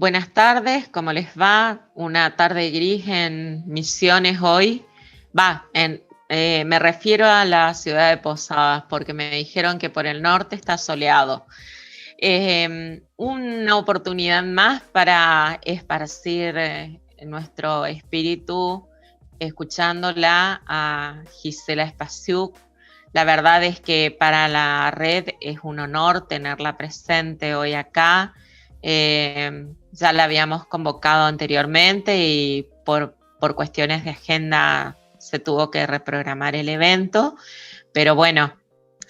Buenas tardes, ¿cómo les va? Una tarde gris en Misiones hoy. Me refiero a la ciudad de Posadas porque me dijeron que por el norte está soleado. Una oportunidad más para esparcir nuestro espíritu escuchándola a Gisela Spasiuk. La verdad es que para la red es un honor tenerla presente hoy acá. Ya la habíamos convocado anteriormente y por cuestiones de agenda se tuvo que reprogramar el evento, pero bueno,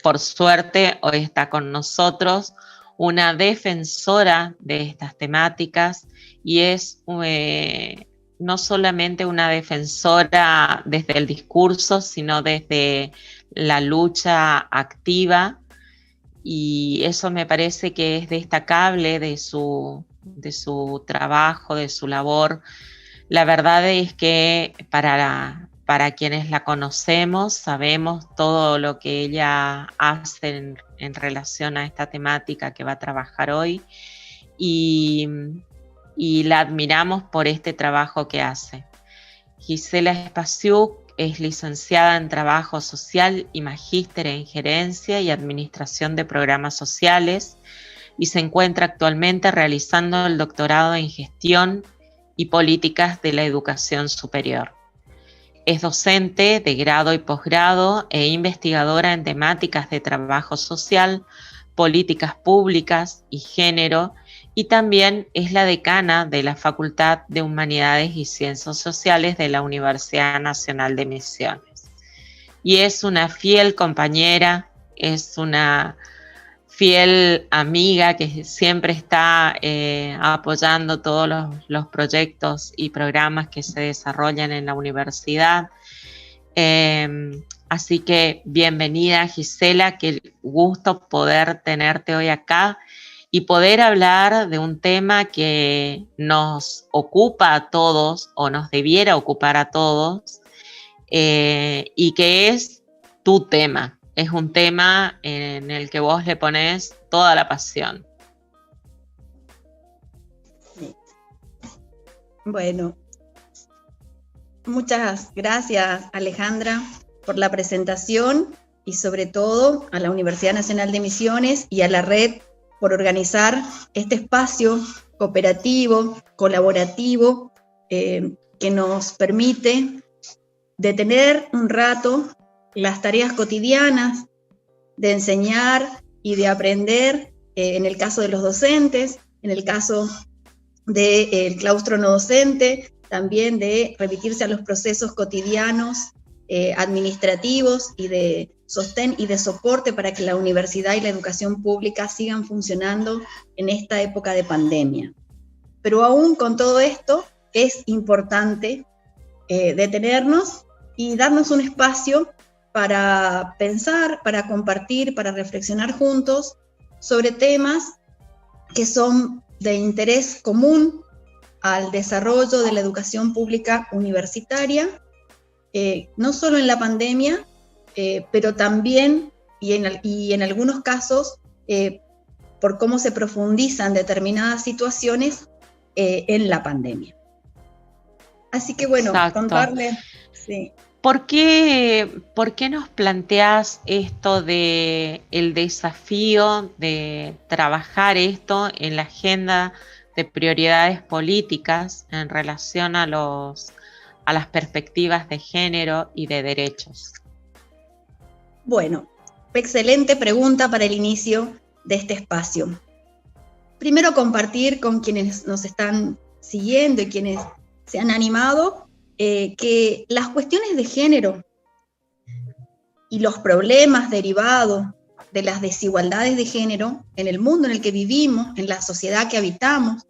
por suerte hoy está con nosotros una defensora de estas temáticas y es no solamente una defensora desde el discurso, sino desde la lucha activa, y eso me parece que es destacable de su trabajo, de su labor. La verdad es que para quienes la conocemos, sabemos todo lo que ella hace en relación a esta temática que va a trabajar hoy, y la admiramos por este trabajo que hace. Gisela Spasiuk es licenciada en Trabajo Social y magíster en Gerencia y Administración de Programas Sociales, y se encuentra actualmente realizando el doctorado en Gestión y Políticas de la Educación Superior. Es docente de grado y posgrado e investigadora en temáticas de trabajo social, políticas públicas y género, y también es la decana de la Facultad de Humanidades y Ciencias Sociales de la Universidad Nacional de Misiones. Y es una fiel compañera, es una fiel amiga que siempre está apoyando todos los proyectos y programas que se desarrollan en la universidad. Así que bienvenida, Gisela, qué gusto poder tenerte hoy acá y poder hablar de un tema que nos ocupa a todos, o nos debiera ocupar a todos, y que es tu tema. Es un tema en el que vos le ponés toda la pasión. Bueno, muchas gracias, Alejandra, por la presentación, y sobre todo a la Universidad Nacional de Misiones y a la red por organizar este espacio cooperativo, colaborativo, que nos permite detener un rato las tareas cotidianas de enseñar y de aprender, en el caso de los docentes, en el caso del claustro no docente, también de remitirse a los procesos cotidianos administrativos y de sostén y de soporte para que la universidad y la educación pública sigan funcionando en esta época de pandemia. Pero aún con todo esto es importante detenernos y darnos un espacio para pensar, para compartir, para reflexionar juntos sobre temas que son de interés común al desarrollo de la educación pública universitaria, no solo en la pandemia, pero también, y en algunos casos, por cómo se profundizan determinadas situaciones en la pandemia. Así que bueno, Exacto. Contarles... Sí. ¿Por qué nos planteás esto de el desafío de trabajar esto en la agenda de prioridades políticas en relación a las perspectivas de género y de derechos? Bueno, excelente pregunta para el inicio de este espacio. Primero, compartir con quienes nos están siguiendo y quienes se han animado que las cuestiones de género y los problemas derivados de las desigualdades de género en el mundo en el que vivimos, en la sociedad que habitamos,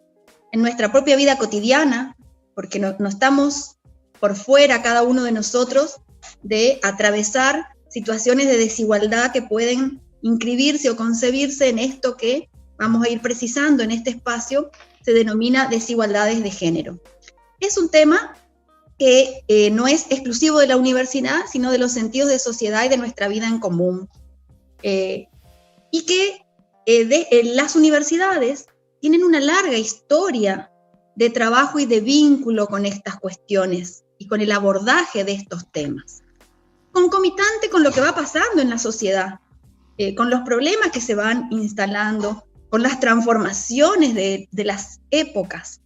en nuestra propia vida cotidiana, porque no estamos por fuera cada uno de nosotros de atravesar situaciones de desigualdad que pueden inscribirse o concebirse en esto que vamos a ir precisando en este espacio, se denomina desigualdades de género. Es un tema que no es exclusivo de la universidad, sino de los sentidos de sociedad y de nuestra vida en común. Y que las universidades tienen una larga historia de trabajo y de vínculo con estas cuestiones y con el abordaje de estos temas. Concomitante con lo que va pasando en la sociedad, con los problemas que se van instalando, con las transformaciones de las épocas.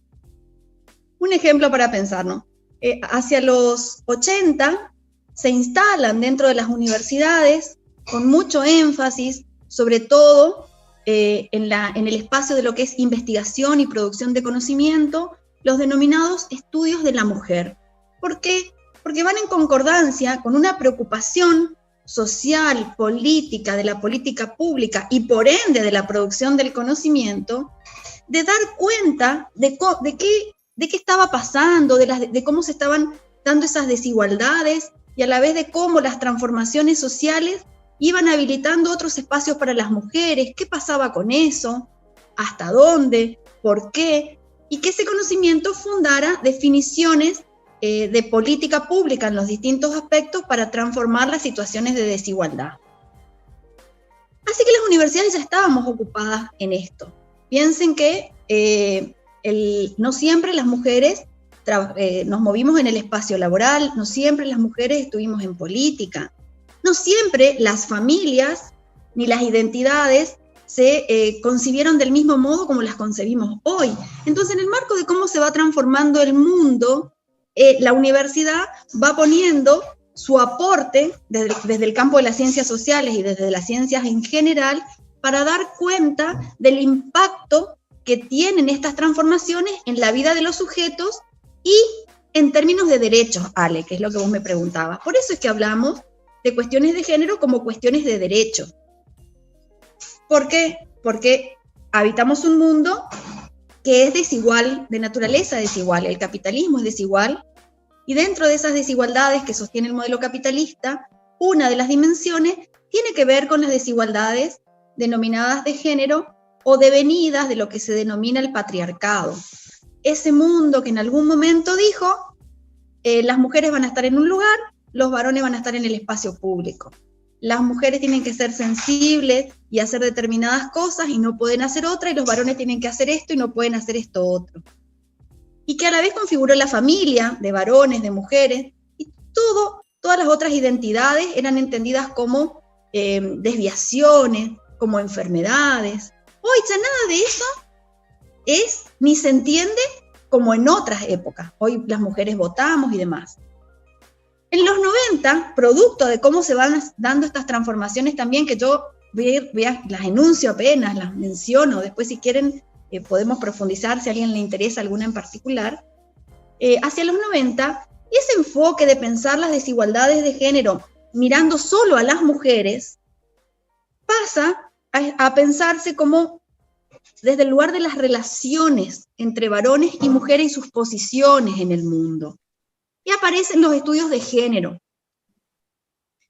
Un ejemplo para pensar, ¿no? Hacia los 80 se instalan dentro de las universidades con mucho énfasis, sobre todo en el espacio de lo que es investigación y producción de conocimiento, los denominados estudios de la mujer. ¿Por qué? Porque van en concordancia con una preocupación social, política, de la política pública y por ende de la producción del conocimiento, de dar cuenta de qué estaba pasando, de cómo se estaban dando esas desigualdades y a la vez de cómo las transformaciones sociales iban habilitando otros espacios para las mujeres, qué pasaba con eso, hasta dónde, por qué, y que ese conocimiento fundara definiciones de política pública en los distintos aspectos para transformar las situaciones de desigualdad. Así que las universidades ya estábamos ocupadas en esto. Piensen que no siempre las mujeres nos movimos en el espacio laboral, no siempre las mujeres estuvimos en política, no siempre las familias ni las identidades se concibieron del mismo modo como las concebimos hoy. Entonces, en el marco de cómo se va transformando el mundo, la universidad va poniendo su aporte desde el campo de las ciencias sociales y desde las ciencias en general para dar cuenta del impacto que tienen estas transformaciones en la vida de los sujetos y en términos de derechos, Ale, que es lo que vos me preguntabas. Por eso es que hablamos de cuestiones de género como cuestiones de derecho. ¿Por qué? Porque habitamos un mundo que es desigual, de naturaleza desigual, el capitalismo es desigual, y dentro de esas desigualdades que sostiene el modelo capitalista, una de las dimensiones tiene que ver con las desigualdades denominadas de género o devenidas de lo que se denomina el patriarcado. Ese mundo que en algún momento dijo, las mujeres van a estar en un lugar, los varones van a estar en el espacio público. Las mujeres tienen que ser sensibles y hacer determinadas cosas y no pueden hacer otra, y los varones tienen que hacer esto y no pueden hacer esto otro. Y que a la vez configuró la familia de varones, de mujeres, y todas las otras identidades eran entendidas como desviaciones, como enfermedades. Hoy ya nada de eso ni se entiende como en otras épocas. Hoy las mujeres votamos y demás. En los 90, producto de cómo se van dando estas transformaciones también, que yo las enuncio apenas, las menciono, después si quieren podemos profundizar si a alguien le interesa alguna en particular, hacia los 90, y ese enfoque de pensar las desigualdades de género mirando solo a las mujeres, pasa a pensarse como desde el lugar de las relaciones entre varones y mujeres y sus posiciones en el mundo. Y aparecen los estudios de género,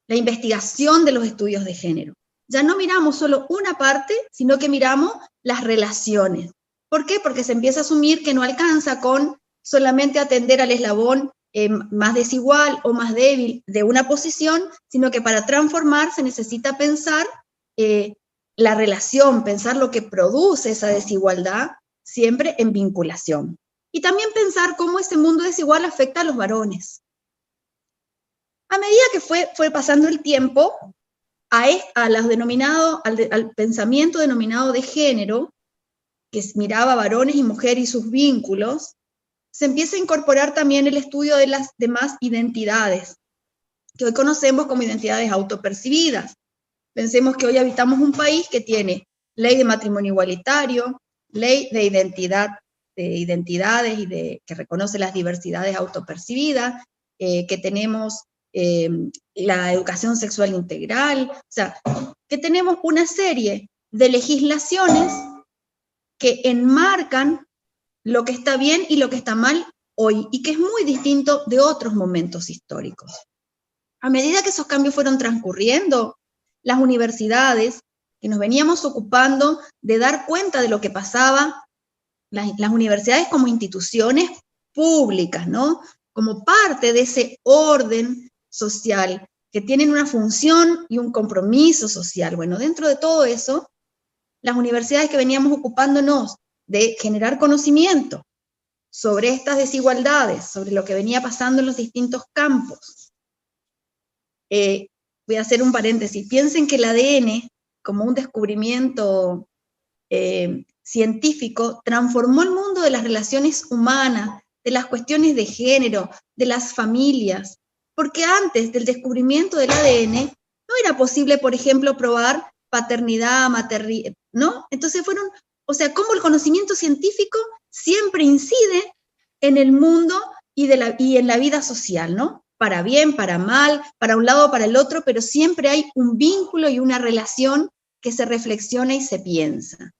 la investigación de los estudios de género. Ya no miramos solo una parte, sino que miramos las relaciones. ¿Por qué? Porque se empieza a asumir que no alcanza con solamente atender al eslabón más desigual o más débil de una posición, sino que para transformar se necesita pensar la relación, pensar lo que produce esa desigualdad, siempre en vinculación. Y también pensar cómo ese mundo desigual afecta a los varones. A medida que fue pasando el tiempo, al pensamiento denominado de género, que miraba varones y mujeres y sus vínculos, se empieza a incorporar también el estudio de las demás identidades, que hoy conocemos como identidades autopercibidas. Pensemos que hoy habitamos un país que tiene ley de matrimonio igualitario, ley de identidades y que reconoce las diversidades autopercibidas, que tenemos la educación sexual integral, o sea, que tenemos una serie de legislaciones que enmarcan lo que está bien y lo que está mal hoy, y que es muy distinto de otros momentos históricos. A medida que esos cambios fueron transcurriendo, las universidades, que nos veníamos ocupando de dar cuenta de lo que pasaba, las universidades como instituciones públicas, ¿no? Como parte de ese orden social, que tienen una función y un compromiso social. Bueno, dentro de todo eso, las universidades que veníamos ocupándonos de generar conocimiento, sobre estas desigualdades, sobre lo que venía pasando en los distintos campos. Voy a hacer un paréntesis. Piensen que el ADN, como un descubrimiento científico, transformó el mundo de las relaciones humanas, de las cuestiones de género, de las familias, porque antes del descubrimiento del ADN no era posible, por ejemplo, probar paternidad, maternidad, ¿no? Entonces cómo el conocimiento científico siempre incide en el mundo y en la vida social, ¿no? Para bien, para mal, para un lado o para el otro, pero siempre hay un vínculo y una relación que se reflexiona y se piensa.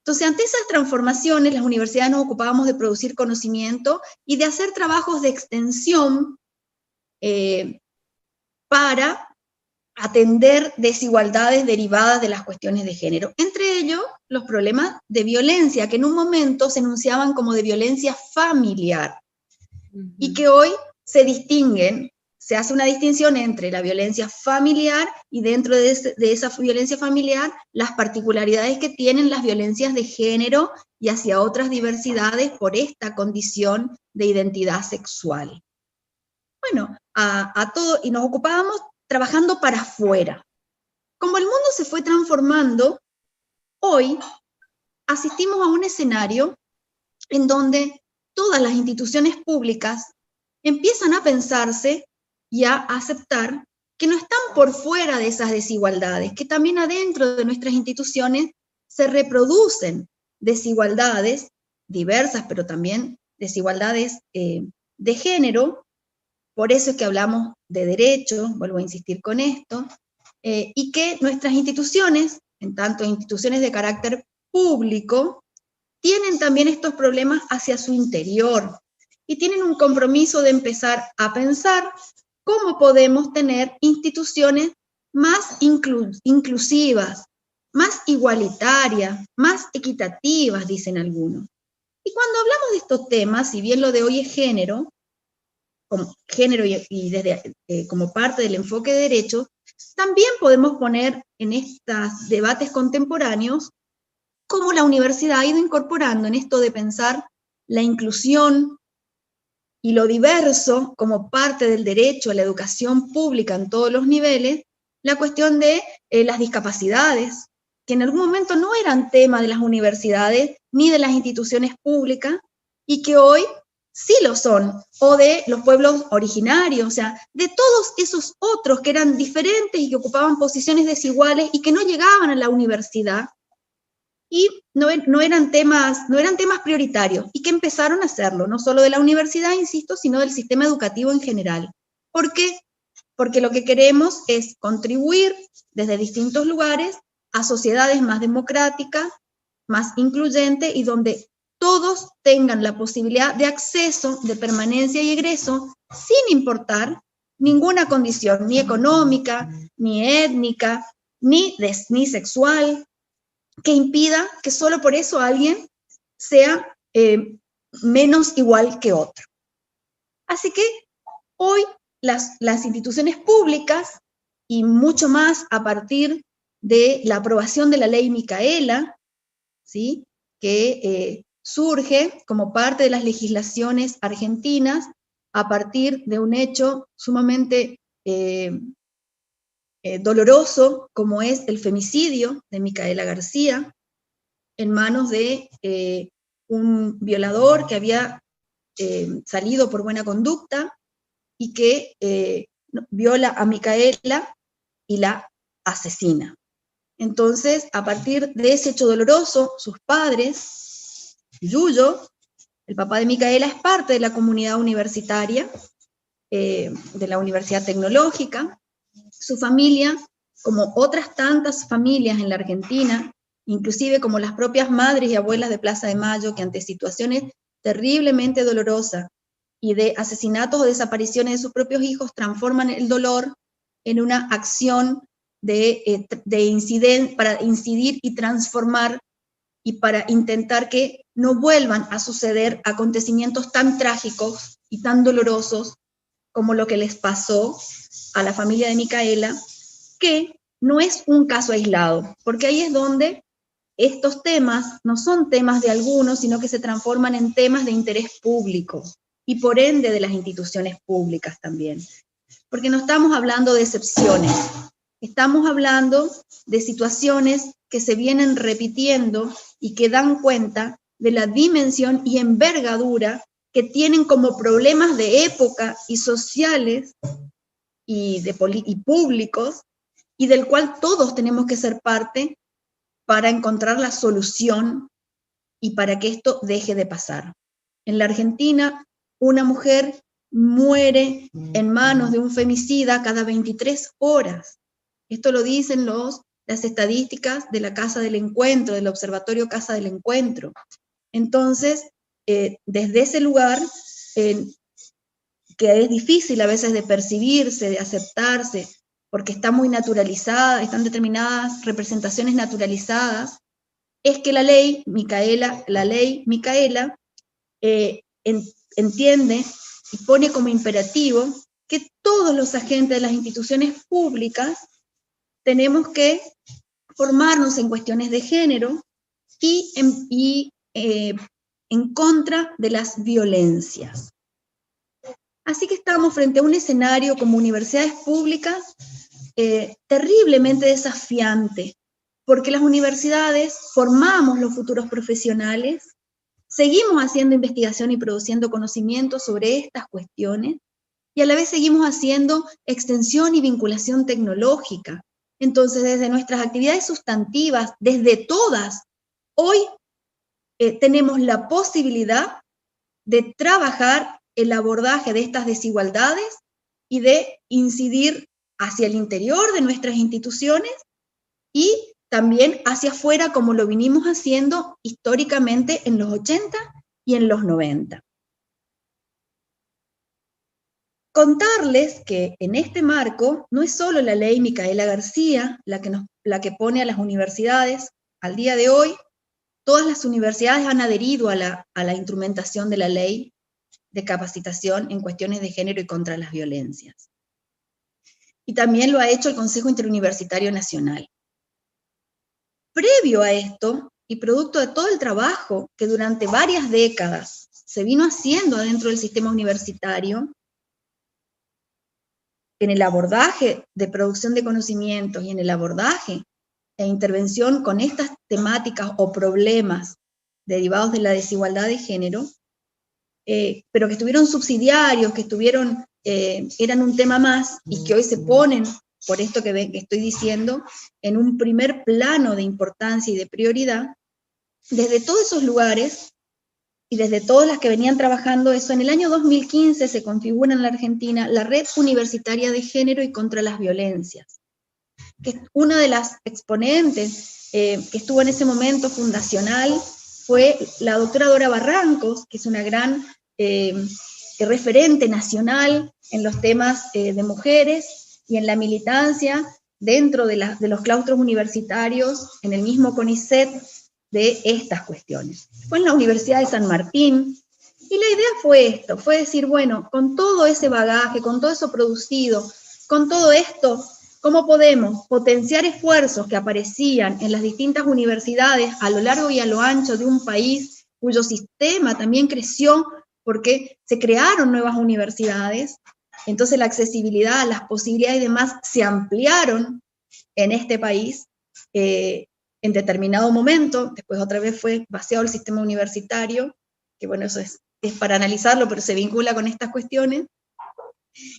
Entonces, ante esas transformaciones, las universidades nos ocupábamos de producir conocimiento y de hacer trabajos de extensión para atender desigualdades derivadas de las cuestiones de género. Entre ellos, los problemas de violencia, que en un momento se enunciaban como de violencia familiar, y que hoy se distinguen, se hace una distinción entre la violencia familiar y dentro de esa violencia familiar, las particularidades que tienen las violencias de género y hacia otras diversidades por esta condición de identidad sexual. Bueno, y nos ocupábamos trabajando para afuera. Como el mundo se fue transformando, hoy asistimos a un escenario en donde todas las instituciones públicas empiezan a pensarse y a aceptar que no están por fuera de esas desigualdades, que también adentro de nuestras instituciones se reproducen desigualdades diversas, pero también desigualdades de género. Por eso es que hablamos de derecho, vuelvo a insistir con esto, y que nuestras instituciones, en tanto instituciones de carácter público, tienen también estos problemas hacia su interior y tienen un compromiso de empezar a pensar cómo podemos tener instituciones más inclusivas, más igualitarias, más equitativas, dicen algunos. Y cuando hablamos de estos temas, si bien lo de hoy es género y desde, como parte del enfoque de derecho, también podemos poner en estos debates contemporáneos cómo la universidad ha ido incorporando en esto de pensar la inclusión y lo diverso como parte del derecho a la educación pública en todos los niveles, la cuestión de las discapacidades, que en algún momento no eran tema de las universidades ni de las instituciones públicas, y que hoy sí lo son, o de los pueblos originarios, o sea, de todos esos otros que eran diferentes y que ocupaban posiciones desiguales y que no llegaban a la universidad, y no eran temas prioritarios, y que empezaron a hacerlo, no solo de la universidad, insisto, sino del sistema educativo en general. ¿Por qué? Porque lo que queremos es contribuir desde distintos lugares a sociedades más democráticas, más incluyentes, y donde todos tengan la posibilidad de acceso, de permanencia y egreso, sin importar ninguna condición, ni económica, ni étnica, ni sexual, que impida que solo por eso alguien sea menos igual que otro. Así que hoy las instituciones públicas, y mucho más a partir de la aprobación de la ley Micaela, ¿sí?, que surge como parte de las legislaciones argentinas a partir de un hecho sumamente doloroso, como es el femicidio de Micaela García, en manos de un violador que había salido por buena conducta y que viola a Micaela y la asesina. Entonces, a partir de ese hecho doloroso, sus padres, Yuyo, el papá de Micaela, es parte de la comunidad universitaria, de la Universidad Tecnológica. Su familia, como otras tantas familias en la Argentina, inclusive como las propias madres y abuelas de Plaza de Mayo, que ante situaciones terriblemente dolorosas y de asesinatos o desapariciones de sus propios hijos, transforman el dolor en una acción para incidir y transformar, y para intentar que no vuelvan a suceder acontecimientos tan trágicos y tan dolorosos como lo que les pasó a la familia de Micaela, que no es un caso aislado, porque ahí es donde estos temas no son temas de algunos, sino que se transforman en temas de interés público y por ende de las instituciones públicas también. Porque no estamos hablando de excepciones, estamos hablando de situaciones que se vienen repitiendo y que dan cuenta de la dimensión y envergadura que tienen como problemas de época y sociales y públicos, y del cual todos tenemos que ser parte para encontrar la solución y para que esto deje de pasar. En la Argentina, una mujer muere en manos de un femicida cada 23 horas. Esto lo dicen las estadísticas de la Casa del Encuentro, del Observatorio Casa del Encuentro. Entonces, desde ese lugar, que es difícil a veces de percibirse, de aceptarse, porque está muy naturalizada, están determinadas representaciones naturalizadas, es que la ley Micaela entiende y pone como imperativo que todos los agentes de las instituciones públicas tenemos que formarnos en cuestiones de género y en contra de las violencias. Así que estamos frente a un escenario como universidades públicas terriblemente desafiante, porque las universidades formamos los futuros profesionales, seguimos haciendo investigación y produciendo conocimiento sobre estas cuestiones, y a la vez seguimos haciendo extensión y vinculación tecnológica. Entonces, desde nuestras actividades sustantivas, desde todas, hoy tenemos la posibilidad de trabajar el abordaje de estas desigualdades y de incidir hacia el interior de nuestras instituciones y también hacia afuera, como lo vinimos haciendo históricamente en los 80 y en los 90. Contarles que en este marco no es solo la ley Micaela García la que pone a las universidades al día de hoy. Todas las universidades han adherido a la instrumentación de la ley de capacitación en cuestiones de género y contra las violencias. Y también lo ha hecho el Consejo Interuniversitario Nacional. Previo a esto, y producto de todo el trabajo que durante varias décadas se vino haciendo dentro del sistema universitario, en el abordaje de producción de conocimientos y en el abordaje e intervención con estas temáticas o problemas derivados de la desigualdad de género, pero que estuvieron subsidiarios, que eran un tema más y que hoy se ponen, por esto que estoy diciendo, en un primer plano de importancia y de prioridad. Desde todos esos lugares y desde todas las que venían trabajando eso, en el año 2015 se configura en la Argentina la Red Universitaria de Género y contra las Violencias, que es una de las exponentes que estuvo en ese momento fundacional, fue la doctora Dora Barrancos, que es una gran referente nacional en los temas de mujeres y en la militancia dentro de los claustros universitarios, en el mismo CONICET, de estas cuestiones. Fue en la Universidad de San Martín, y la idea fue decir, bueno, con todo ese bagaje, con todo eso producido, con todo esto, ¿cómo podemos potenciar esfuerzos que aparecían en las distintas universidades a lo largo y a lo ancho de un país cuyo sistema también creció porque se crearon nuevas universidades? Entonces la accesibilidad, las posibilidades y demás se ampliaron en este país en determinado momento. Después otra vez fue vaciado el sistema universitario, que bueno, eso es para analizarlo, pero se vincula con estas cuestiones.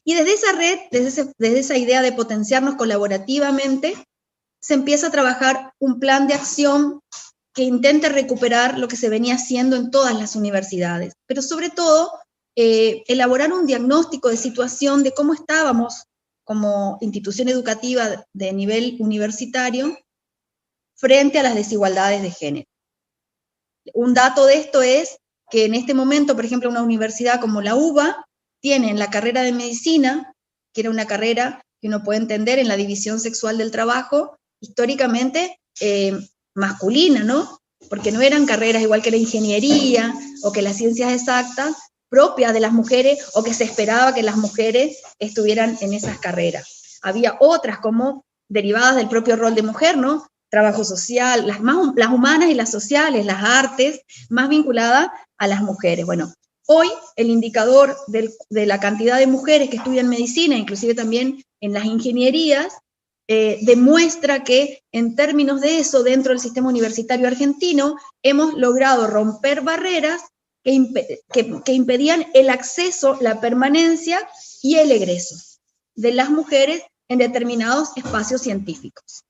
Y desde esa red, desde esa idea de potenciarnos colaborativamente, se empieza a trabajar un plan de acción que intente recuperar lo que se venía haciendo en todas las universidades, pero sobre todo elaborar un diagnóstico de situación de cómo estábamos como institución educativa de nivel universitario frente a las desigualdades de género. Un dato de esto es que en este momento, por ejemplo, una universidad como la UBA tiene en la carrera de medicina, que era una carrera que uno puede entender en la división sexual del trabajo, históricamente masculina, ¿no? Porque no eran carreras igual que la ingeniería o que las ciencias exactas propias de las mujeres, o que se esperaba que las mujeres estuvieran en esas carreras. Había otras como derivadas del propio rol de mujer, ¿no? trabajo social, las humanas y las sociales, las artes, más vinculadas a las mujeres. Bueno, hoy el indicador de la cantidad de mujeres que estudian medicina, inclusive también en las ingenierías, demuestra que en términos de eso, dentro del sistema universitario argentino, hemos logrado romper barreras que impedían el acceso, la permanencia y el egreso de las mujeres en determinados espacios científicos.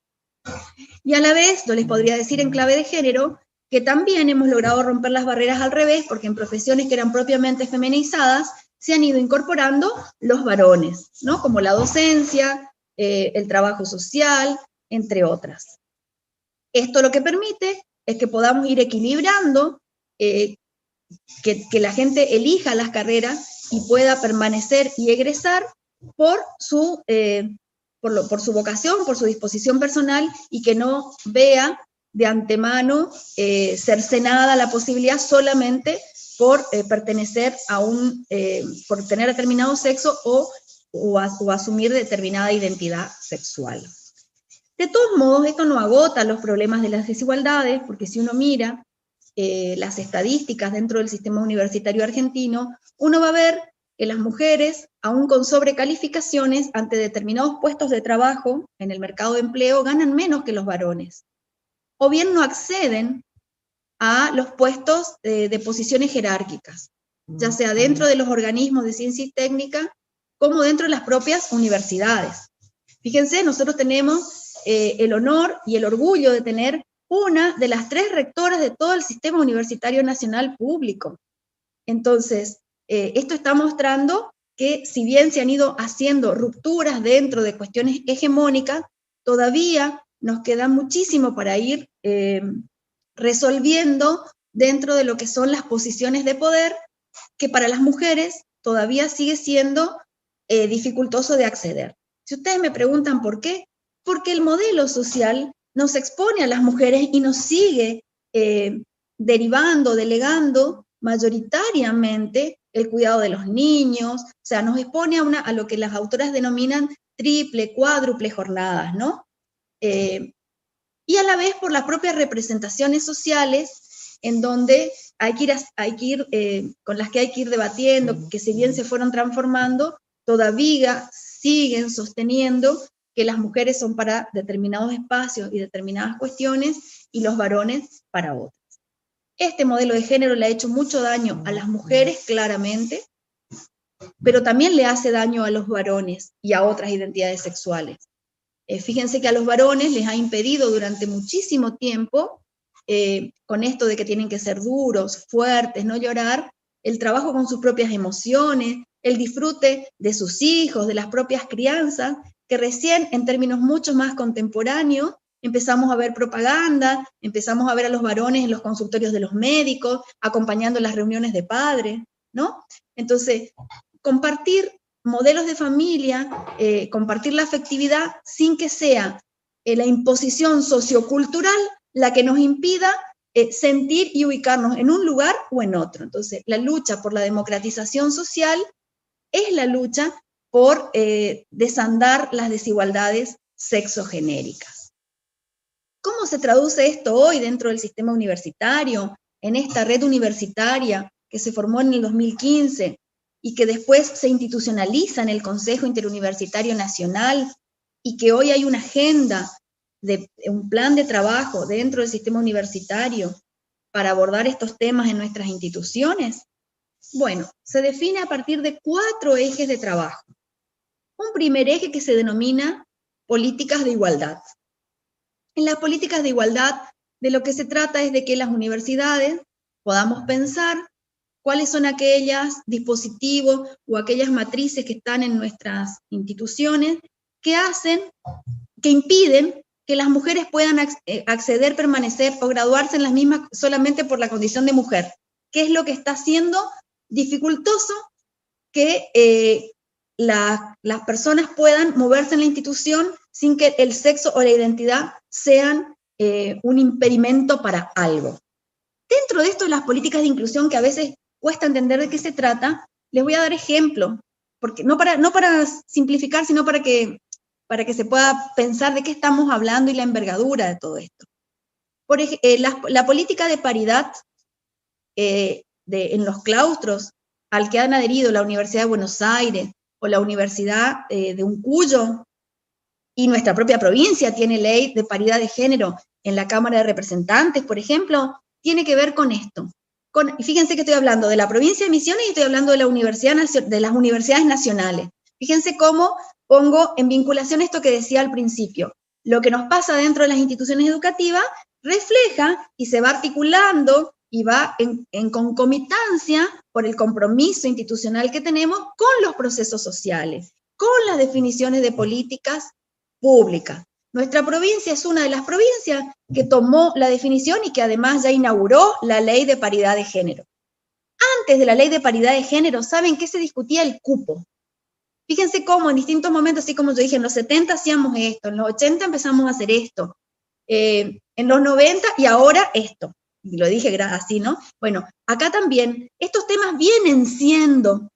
Y a la vez, yo les podría decir en clave de género, que también hemos logrado romper las barreras al revés, porque en profesiones que eran propiamente feminizadas, se han ido incorporando los varones, ¿no? Como la docencia, el trabajo social, entre otras. Esto lo que permite es que podamos ir equilibrando, que la gente elija las carreras y pueda permanecer y egresar por su vocación, por su disposición personal, y que no vea de antemano cercenada la posibilidad solamente por pertenecer a por tener determinado sexo o asumir determinada identidad sexual. De todos modos, esto no agota los problemas de las desigualdades, porque si uno mira las estadísticas dentro del sistema universitario argentino, uno va a ver que las mujeres, aún con sobrecalificaciones, ante determinados puestos de trabajo en el mercado de empleo, ganan menos que los varones. O bien no acceden a los puestos de posiciones jerárquicas, ya sea dentro de los organismos de ciencia y técnica, como dentro de las propias universidades. Fíjense, nosotros tenemos el honor y el orgullo de tener una de las 3 rectoras de todo el sistema universitario nacional público. Entonces, esto está mostrando que si bien se han ido haciendo rupturas dentro de cuestiones hegemónicas, todavía nos queda muchísimo para ir resolviendo dentro de lo que son las posiciones de poder, que para las mujeres todavía sigue siendo dificultoso de acceder. Si ustedes me preguntan por qué, porque el modelo social nos expone a las mujeres y nos sigue derivando, delegando mayoritariamente el cuidado de los niños, o sea, nos expone a lo que las autoras denominan triple, cuádruple jornadas, ¿no? Y a la vez por las propias representaciones sociales, en donde con las que hay que ir debatiendo, que si bien se fueron transformando, todavía siguen sosteniendo que las mujeres son para determinados espacios y determinadas cuestiones, y los varones para otras. Este modelo de género le ha hecho mucho daño a las mujeres, claramente, pero también le hace daño a los varones y a otras identidades sexuales. Fíjense que a los varones les ha impedido durante muchísimo tiempo, con esto de que tienen que ser duros, fuertes, no llorar, el trabajo con sus propias emociones, el disfrute de sus hijos, de las propias crianzas, que recién en términos mucho más contemporáneos empezamos a ver propaganda, empezamos a ver a los varones en los consultorios de los médicos, acompañando las reuniones de padres, ¿no? Entonces, compartir modelos de familia, compartir la afectividad sin que sea la imposición sociocultural la que nos impida sentir y ubicarnos en un lugar o en otro. Entonces, la lucha por la democratización social es la lucha por desandar las desigualdades sexogenéricas. ¿Cómo se traduce esto hoy dentro del sistema universitario, en esta red universitaria que se formó en el 2015 y que después se institucionaliza en el Consejo Interuniversitario Nacional, y que hoy hay una agenda, un plan de trabajo dentro del sistema universitario para abordar estos temas en nuestras instituciones? Bueno, se define a partir de 4 ejes de trabajo. Un primer eje que se denomina políticas de igualdad. En las políticas de igualdad, de lo que se trata es de que las universidades podamos pensar cuáles son aquellos dispositivos o aquellas matrices que están en nuestras instituciones que impiden que las mujeres puedan acceder, permanecer o graduarse en las mismas solamente por la condición de mujer. ¿Qué es lo que está haciendo dificultoso que las personas puedan moverse en la institución sin que el sexo o la identidad sean un impedimento para algo? Dentro de esto de las políticas de inclusión, que a veces cuesta entender de qué se trata, les voy a dar ejemplo, porque no para simplificar, sino para que para que se pueda pensar de qué estamos hablando y la envergadura de todo esto. Por la política de paridad en los claustros al que han adherido la Universidad de Buenos Aires o la Universidad de Uncuyo, y nuestra propia provincia tiene ley de paridad de género en la Cámara de Representantes, por ejemplo, tiene que ver con esto. Fíjense que estoy hablando de la provincia de Misiones y estoy hablando de las universidades nacionales. Fíjense cómo pongo en vinculación esto que decía al principio. Lo que nos pasa dentro de las instituciones educativas refleja y se va articulando y va en concomitancia por el compromiso institucional que tenemos con los procesos sociales, con las definiciones de políticas públicas. Nuestra provincia es una de las provincias que tomó la definición y que además ya inauguró la ley de paridad de género. Antes de la ley de paridad de género, ¿saben qué se discutía? El cupo. Fíjense cómo en distintos momentos, así como yo dije, en los 70 hacíamos esto, en los 80 empezamos a hacer esto, en los 90 y ahora esto. Y lo dije así, ¿no? Bueno, acá también estos temas vienen siendo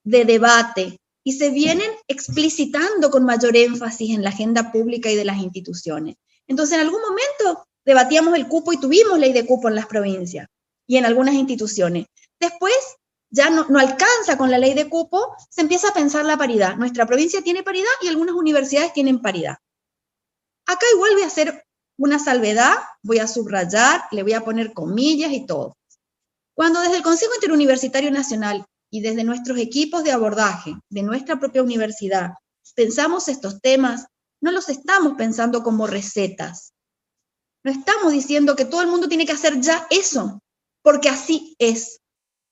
de debate y se vienen explicitando con mayor énfasis en la agenda pública y de las instituciones. Entonces, en algún momento debatíamos el cupo y tuvimos ley de cupo en las provincias y en algunas instituciones. Después, ya no alcanza con la ley de cupo, se empieza a pensar la paridad. Nuestra provincia tiene paridad y algunas universidades tienen paridad. Acá igual voy a hacer una salvedad, voy a subrayar, le voy a poner comillas y todo. Cuando desde el Consejo Interuniversitario Nacional y desde nuestros equipos de abordaje de nuestra propia universidad pensamos estos temas, no los estamos pensando como recetas. No estamos diciendo que todo el mundo tiene que hacer ya eso, porque así es.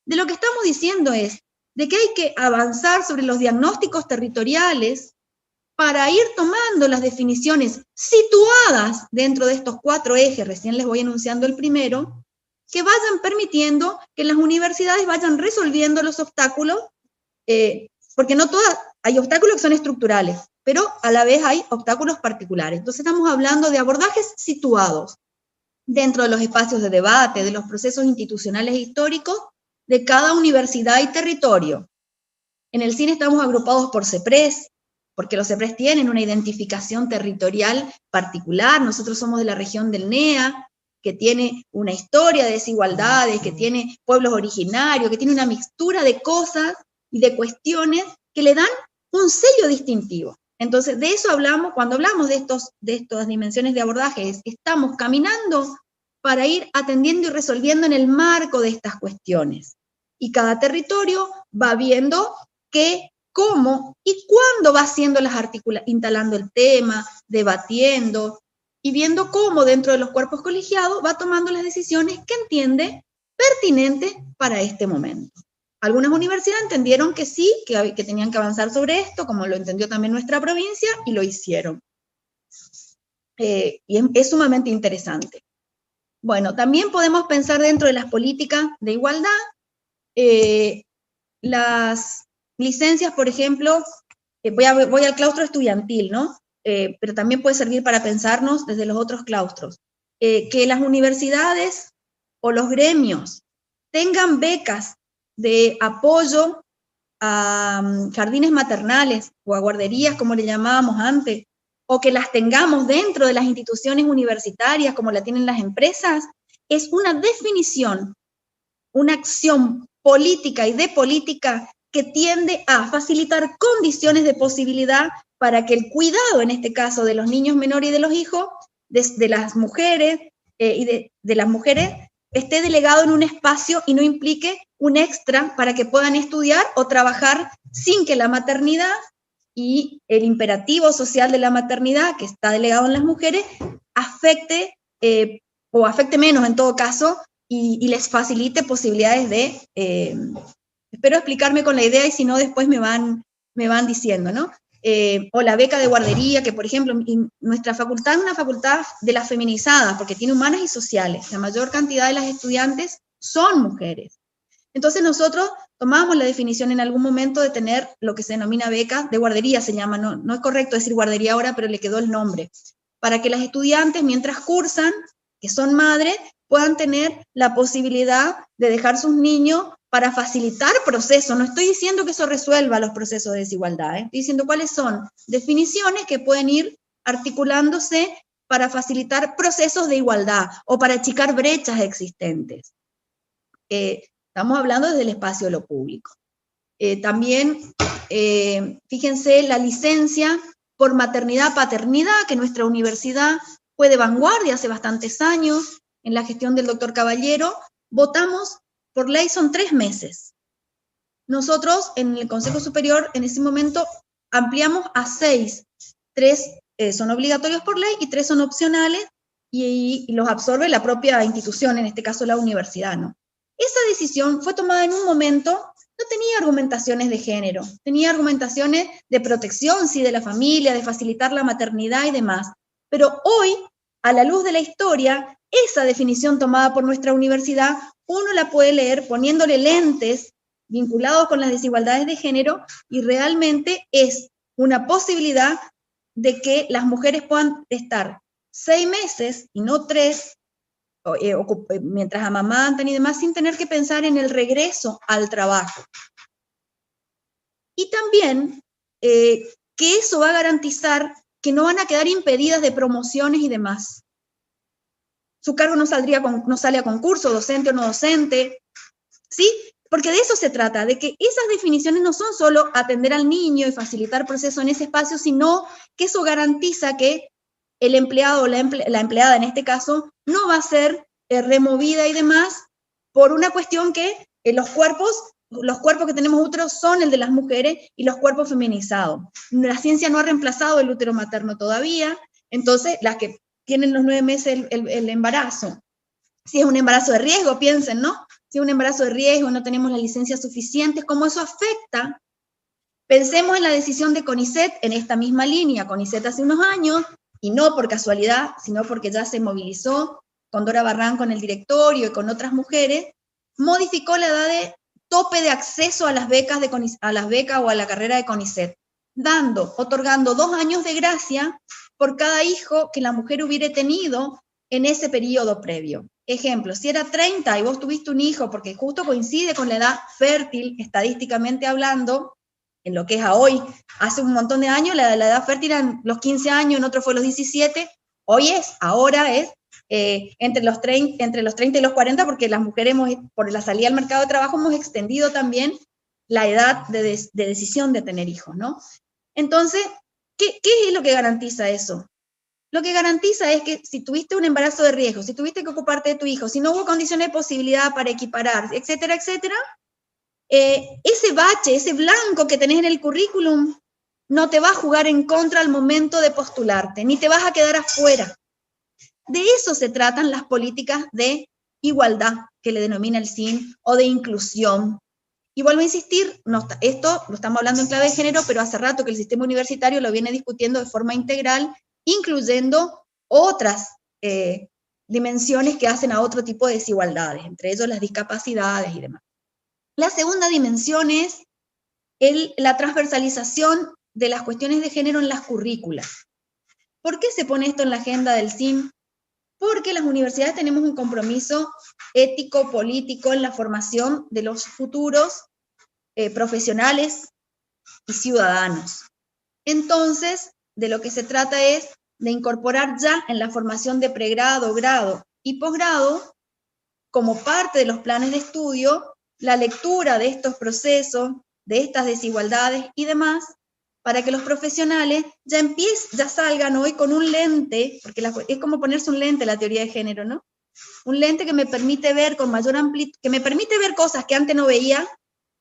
De lo que estamos diciendo es de que hay que avanzar sobre los diagnósticos territoriales para ir tomando las definiciones situadas dentro de estos 4 ejes, recién les voy enunciando el primero, que vayan permitiendo que las universidades vayan resolviendo los obstáculos, porque no todas, hay obstáculos que son estructurales, pero a la vez hay obstáculos particulares. Entonces estamos hablando de abordajes situados dentro de los espacios de debate, de los procesos institucionales e históricos de cada universidad y territorio. En el cine estamos agrupados por CEPRES, porque los CEPRES tienen una identificación territorial particular. Nosotros somos de la región del NEA, que tiene una historia de desigualdades, que tiene pueblos originarios, que tiene una mixtura de cosas y de cuestiones que le dan un sello distintivo. Entonces, de eso hablamos, cuando hablamos de estas dimensiones de abordaje, estamos caminando para ir atendiendo y resolviendo en el marco de estas cuestiones. Y cada territorio va viendo qué, cómo y cuándo va haciendo instalando el tema, debatiendo, y viendo cómo dentro de los cuerpos colegiados va tomando las decisiones que entiende pertinentes para este momento. Algunas universidades entendieron que sí, que tenían que avanzar sobre esto, como lo entendió también nuestra provincia, y lo hicieron. Y es sumamente interesante. Bueno, también podemos pensar dentro de las políticas de igualdad, las licencias, por ejemplo, voy al claustro estudiantil, ¿no? Pero también puede servir para pensarnos desde los otros claustros. Que las universidades o los gremios tengan becas de apoyo a jardines maternales o a guarderías, como le llamábamos antes, o que las tengamos dentro de las instituciones universitarias, como la tienen las empresas, es una definición, una acción política y de política que tiende a facilitar condiciones de posibilidad para que el cuidado, en este caso, de los niños menores y de los hijos, de las mujeres y de las mujeres, esté delegado en un espacio y no implique un extra para que puedan estudiar o trabajar sin que la maternidad y el imperativo social de la maternidad, que está delegado en las mujeres, afecte o afecte menos en todo caso y les facilite posibilidades de... espero explicarme con la idea y si no después me van diciendo, ¿no? O la beca de guardería, que por ejemplo, nuestra facultad es una facultad de las feminizadas, porque tiene humanas y sociales. La mayor cantidad de las estudiantes son mujeres. Entonces nosotros tomamos la definición en algún momento de tener lo que se denomina beca de guardería, se llama, no es correcto decir guardería ahora, pero le quedó el nombre, para que las estudiantes mientras cursan, que son madres, puedan tener la posibilidad de dejar sus niños para facilitar procesos. No estoy diciendo que eso resuelva los procesos de desigualdad, estoy diciendo cuáles son definiciones que pueden ir articulándose para facilitar procesos de igualdad o para achicar brechas existentes. Estamos hablando desde el espacio de lo público. También, fíjense, la licencia por maternidad-paternidad, que nuestra universidad fue de vanguardia hace bastantes años, en la gestión del doctor Caballero, votamos, por ley son 3 meses. Nosotros, en el Consejo Superior, en ese momento, ampliamos a 6. 3 son obligatorios por ley y 3 son opcionales, y los absorbe la propia institución, en este caso la universidad, ¿no? Esa decisión fue tomada en un momento, no tenía argumentaciones de género, tenía argumentaciones de protección, sí, de la familia, de facilitar la maternidad y demás. Pero hoy, a la luz de la historia, esa definición tomada por nuestra universidad, uno la puede leer poniéndole lentes vinculados con las desigualdades de género, y realmente es una posibilidad de que las mujeres puedan estar 6 meses y no 3, mientras amamantan y demás, sin tener que pensar en el regreso al trabajo. Y también que eso va a garantizar que no van a quedar impedidas de promociones y demás. Su cargo no sale a concurso, docente o no docente, ¿sí? Porque de eso se trata, de que esas definiciones no son solo atender al niño y facilitar proceso en ese espacio, sino que eso garantiza que el empleado o la empleada, en este caso, no va a ser removida y demás por una cuestión que los cuerpos que tenemos úteros son el de las mujeres y los cuerpos feminizados. La ciencia no ha reemplazado el útero materno todavía, entonces las que tienen los 9 meses el embarazo, si es un embarazo de riesgo, piensen, ¿no? Si es un embarazo de riesgo, no tenemos las licencias suficientes, ¿cómo eso afecta? Pensemos en la decisión de CONICET en esta misma línea. CONICET hace unos años, y no por casualidad, sino porque ya se movilizó con Dora Barranco en el directorio y con otras mujeres, modificó la edad de tope de acceso a las becas o a la carrera de CONICET, otorgando 2 años de gracia por cada hijo que la mujer hubiera tenido en ese periodo previo. Ejemplo, si era 30 y vos tuviste un hijo, porque justo coincide con la edad fértil, estadísticamente hablando, en lo que es a hoy, hace un montón de años, la edad fértil eran los 15 años, en otro fue los 17, ahora es entre los 30 y los 40, porque las mujeres, por la salida al mercado de trabajo, hemos extendido también la edad de decisión de tener hijos, ¿no? Entonces, ¿qué es lo que garantiza eso? Lo que garantiza es que si tuviste un embarazo de riesgo, si tuviste que ocuparte de tu hijo, si no hubo condiciones de posibilidad para equiparar, etcétera, etcétera, ese bache, ese blanco que tenés en el currículum, no te va a jugar en contra al momento de postularte, ni te vas a quedar afuera. De eso se tratan las políticas de igualdad, que le denomina el CIN, o de inclusión. Y vuelvo a insistir, esto lo estamos hablando en clave de género, pero hace rato que el sistema universitario lo viene discutiendo de forma integral, incluyendo otras dimensiones que hacen a otro tipo de desigualdades, entre ellos las discapacidades y demás. La segunda dimensión es la transversalización de las cuestiones de género en las currículas. ¿Por qué se pone esto en la agenda del CIN? Porque las universidades tenemos un compromiso ético, político, en la formación de los futuros profesionales y ciudadanos. Entonces, de lo que se trata es de incorporar ya en la formación de pregrado, grado y posgrado, como parte de los planes de estudio, la lectura de estos procesos, de estas desigualdades y demás, para que los profesionales ya salgan hoy con un lente, porque es como ponerse un lente la teoría de género, ¿no? Un lente que me permite ver con mayor amplitud, que me permite ver cosas que antes no veía,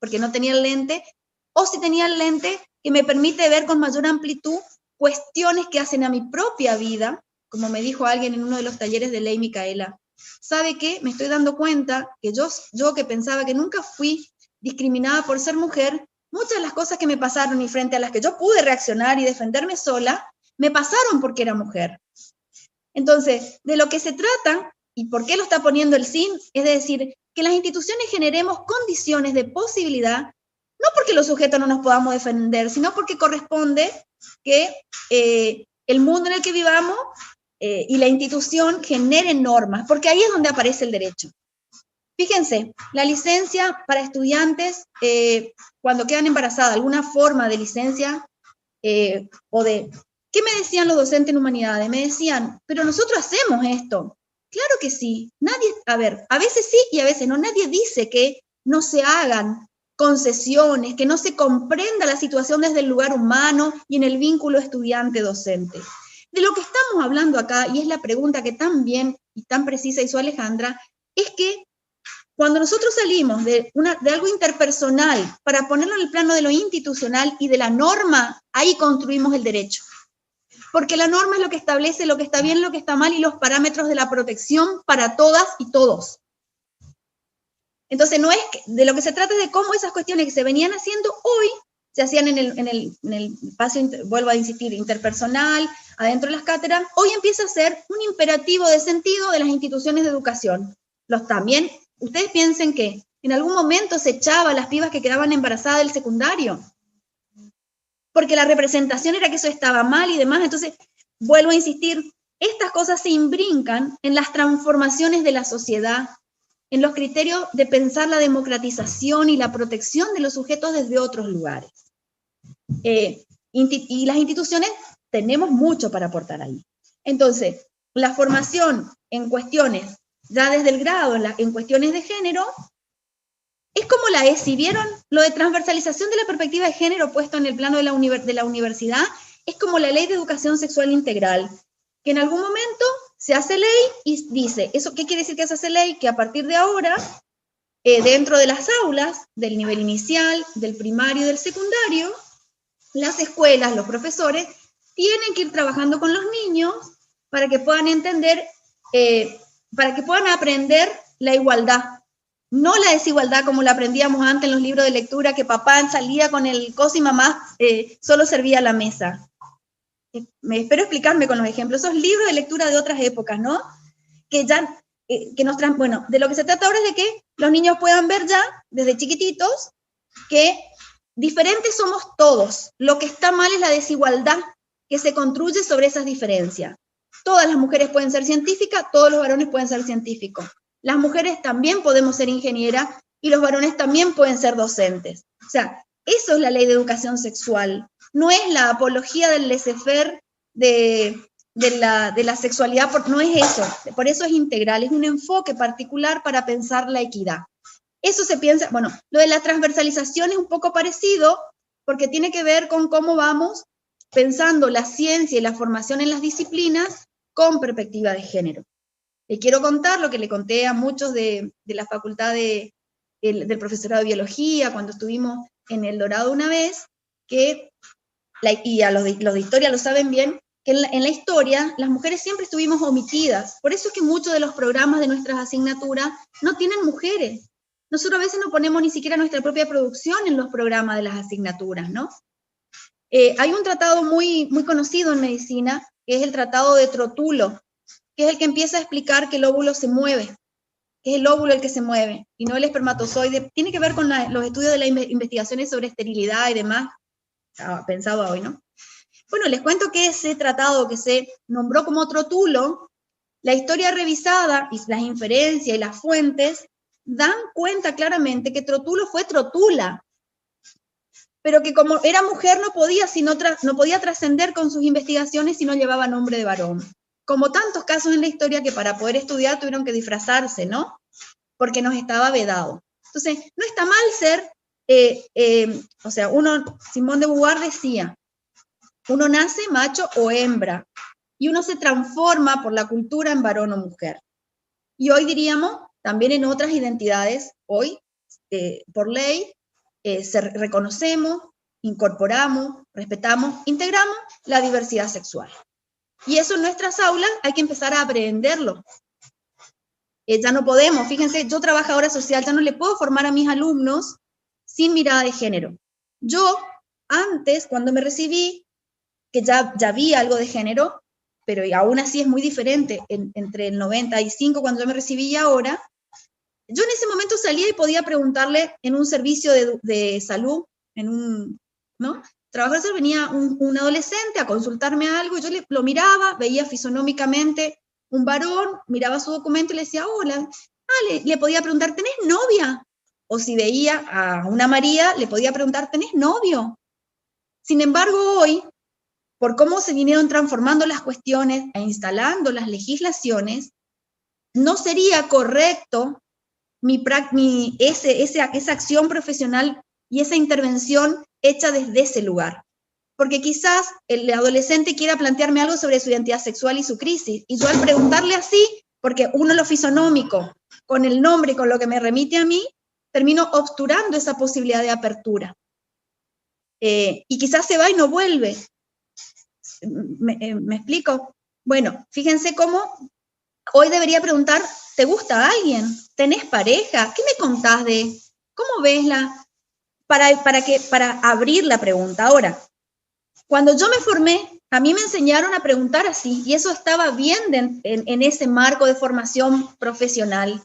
porque no tenía el lente, o si tenía el lente, que me permite ver con mayor amplitud cuestiones que hacen a mi propia vida, como me dijo alguien en uno de los talleres de Ley Micaela. ¿Sabe qué? Me estoy dando cuenta que yo que pensaba que nunca fui discriminada por ser mujer, muchas de las cosas que me pasaron y frente a las que yo pude reaccionar y defenderme sola, me pasaron porque era mujer. Entonces, de lo que se trata, y por qué lo está poniendo el CIN, es decir, que las instituciones generemos condiciones de posibilidad, no porque los sujetos no nos podamos defender, sino porque corresponde que el mundo en el que vivamos y la institución generen normas, porque ahí es donde aparece el derecho. Fíjense, la licencia para estudiantes, cuando quedan embarazadas, alguna forma de licencia, o de, ¿qué me decían los docentes en humanidades? Me decían, pero nosotros hacemos esto. Claro que sí, nadie, a ver, a veces sí y a veces no, nadie dice que no se hagan concesiones, que no se comprenda la situación desde el lugar humano y en el vínculo estudiante-docente. De lo que estamos hablando acá, y es la pregunta que tan bien y tan precisa hizo Alejandra, es que cuando nosotros salimos de algo interpersonal para ponerlo en el plano de lo institucional y de la norma, ahí construimos el derecho. Porque la norma es lo que establece lo que está bien, lo que está mal y los parámetros de la protección para todas y todos. Entonces, no es que, de lo que se trata es de cómo esas cuestiones que se venían haciendo hoy, se hacían en el espacio, vuelvo a insistir, interpersonal, adentro de las cátedras, hoy empieza a ser un imperativo de sentido de las instituciones de educación. También, ustedes piensen que en algún momento se echaba a las pibas que quedaban embarazadas del secundario, porque la representación era que eso estaba mal y demás. Entonces, vuelvo a insistir, estas cosas se imbrincan en las transformaciones de la sociedad, en los criterios de pensar la democratización y la protección de los sujetos desde otros lugares. Y las instituciones tenemos mucho para aportar ahí. Entonces, la formación en cuestiones, ya desde el grado, en cuestiones de género, es como la ESI, ¿vieron? Lo de transversalización de la perspectiva de género puesto en el plano de la universidad, es como la Ley de Educación Sexual Integral, que en algún momento se hace ley y dice, ¿eso qué quiere decir que se hace ley? Que a partir de ahora, dentro de las aulas, del nivel inicial, del primario y del secundario, las escuelas, los profesores, tienen que ir trabajando con los niños para que puedan entender, para que puedan aprender la igualdad. No la desigualdad como la aprendíamos antes en los libros de lectura, que papá salía con el coso y mamá solo servía la mesa. Me espero explicarme con los ejemplos. Esos libros de lectura de otras épocas, ¿no? Que ya, que nos traen, bueno, de lo que se trata ahora es de que los niños puedan ver ya, desde chiquititos, que diferentes somos todos. Lo que está mal es la desigualdad que se construye sobre esas diferencias. Todas las mujeres pueden ser científicas, todos los varones pueden ser científicos. Las mujeres también podemos ser ingenieras y los varones también pueden ser docentes. O sea, eso es la ley de educación sexual. No es la apología del laissez-faire de la sexualidad, no es eso. Por eso es integral, es un enfoque particular para pensar la equidad. Eso se piensa, bueno, lo de la transversalización es un poco parecido, porque tiene que ver con cómo vamos pensando la ciencia y la formación en las disciplinas con perspectiva de género. Le quiero contar lo que le conté a muchos de la facultad del profesorado de biología, cuando estuvimos en El Dorado una vez, y a los de historia lo saben bien, que en la historia las mujeres siempre estuvimos omitidas. Por eso es que muchos de los programas de nuestras asignaturas no tienen mujeres. Nosotros a veces no ponemos ni siquiera nuestra propia producción en los programas de las asignaturas, ¿no? Hay un tratado muy, muy conocido en medicina, que es el Tratado de Trotulo, que es el que empieza a explicar que el óvulo se mueve, que es el óvulo el que se mueve, y no el espermatozoide. Tiene que ver con los estudios de las investigaciones sobre esterilidad y demás, pensado hoy, ¿no? Bueno, les cuento que ese tratado que se nombró como Trotulo, la historia revisada y las inferencias y las fuentes dan cuenta claramente que Trotulo fue Trotula, pero que como era mujer no podía trascender con sus investigaciones si no llevaba nombre de varón. Como tantos casos en la historia que para poder estudiar tuvieron que disfrazarse, ¿no? Porque nos estaba vedado. Entonces, no está mal ser, Simón de Beauvoir decía, uno nace macho o hembra, y uno se transforma por la cultura en varón o mujer. Y hoy diríamos, también en otras identidades, hoy, por ley, reconocemos, incorporamos, respetamos, integramos la diversidad sexual. Y eso en nuestras aulas hay que empezar a aprenderlo. Ya no podemos, fíjense, yo trabajadora social, ya no le puedo formar a mis alumnos sin mirada de género. Yo, antes, cuando me recibí, que ya había algo de género, pero aún así es muy diferente entre el 95 cuando yo me recibí y ahora, yo en ese momento salía y podía preguntarle en un servicio de salud, ¿no? Trabajador, venía un adolescente a consultarme algo, y yo lo miraba, veía fisonómicamente un varón, miraba su documento y le decía, hola, le podía preguntar, ¿tenés novia? O si veía a una María, le podía preguntar, ¿tenés novio? Sin embargo, hoy, por cómo se vinieron transformando las cuestiones e instalando las legislaciones, no sería correcto esa acción profesional y esa intervención hecha desde ese lugar. Porque quizás el adolescente quiera plantearme algo sobre su identidad sexual y su crisis, y yo al preguntarle así, porque uno lo fisonómico, con el nombre, con lo que me remite a mí, termino obturando esa posibilidad de apertura. Y quizás se va y no vuelve. ¿Me explico? Bueno, fíjense cómo hoy debería preguntar, ¿te gusta alguien? ¿Tenés pareja? ¿Qué me contás de? ¿Cómo ves para abrir la pregunta? Ahora, cuando yo me formé, a mí me enseñaron a preguntar así, y eso estaba bien en ese marco de formación profesional.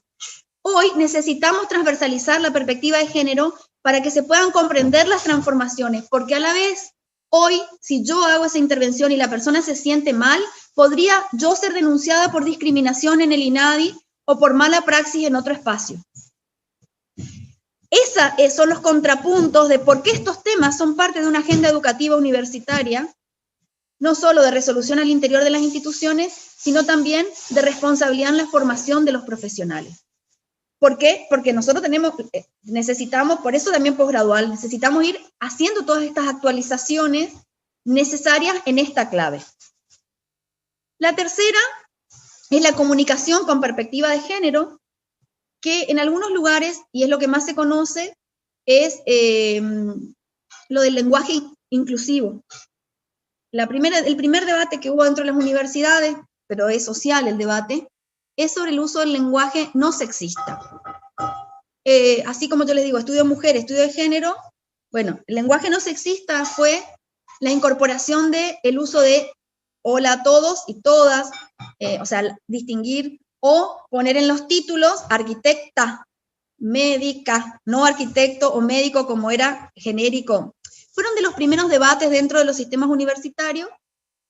Hoy necesitamos transversalizar la perspectiva de género para que se puedan comprender las transformaciones, porque a la vez, hoy, si yo hago esa intervención y la persona se siente mal, podría yo ser denunciada por discriminación en el INADI o por mala praxis en otro espacio. Esos son los contrapuntos de por qué estos temas son parte de una agenda educativa universitaria, no solo de resolución al interior de las instituciones, sino también de responsabilidad en la formación de los profesionales. ¿Por qué? Porque nosotros necesitamos, por eso también posgradual, necesitamos ir haciendo todas estas actualizaciones necesarias en esta clave. La tercera es la comunicación con perspectiva de género, que en algunos lugares, y es lo que más se conoce, es lo del lenguaje inclusivo. El primer debate que hubo dentro de las universidades, pero es social el debate, es sobre el uso del lenguaje no sexista. Así como yo les digo, estudio mujer, estudio de género, bueno, el lenguaje no sexista fue la incorporación del uso de hola a todos y todas, o sea, distinguir o poner en los títulos arquitecta, médica, no arquitecto o médico como era genérico. Fueron de los primeros debates dentro de los sistemas universitarios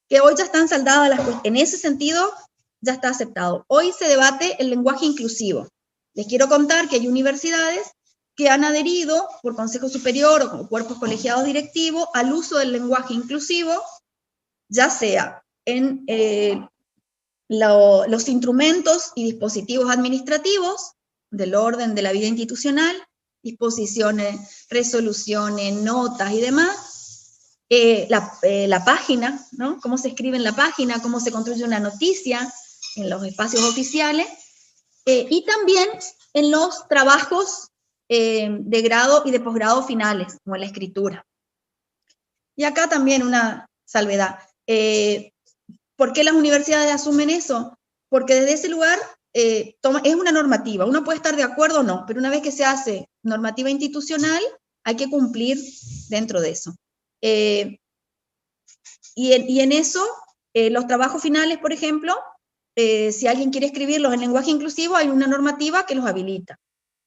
que hoy ya están saldadas las cuestiones. En ese sentido, ya está aceptado. Hoy se debate el lenguaje inclusivo. Les quiero contar que hay universidades que han adherido por Consejo Superior o como cuerpos colegiados directivos al uso del lenguaje inclusivo, ya sea en los instrumentos y dispositivos administrativos del orden de la vida institucional, disposiciones, resoluciones, notas y demás, la página, ¿no? Cómo se escribe en la página, cómo se construye una noticia en los espacios oficiales, y también en los trabajos de grado y de posgrado finales, como en la escritura. Y acá también una salvedad. ¿Por qué las universidades asumen eso? Porque desde ese lugar es una normativa. Uno puede estar de acuerdo o no, pero una vez que se hace normativa institucional, hay que cumplir dentro de eso. Y en eso, los trabajos finales, por ejemplo, si alguien quiere escribirlos en lenguaje inclusivo, hay una normativa que los habilita.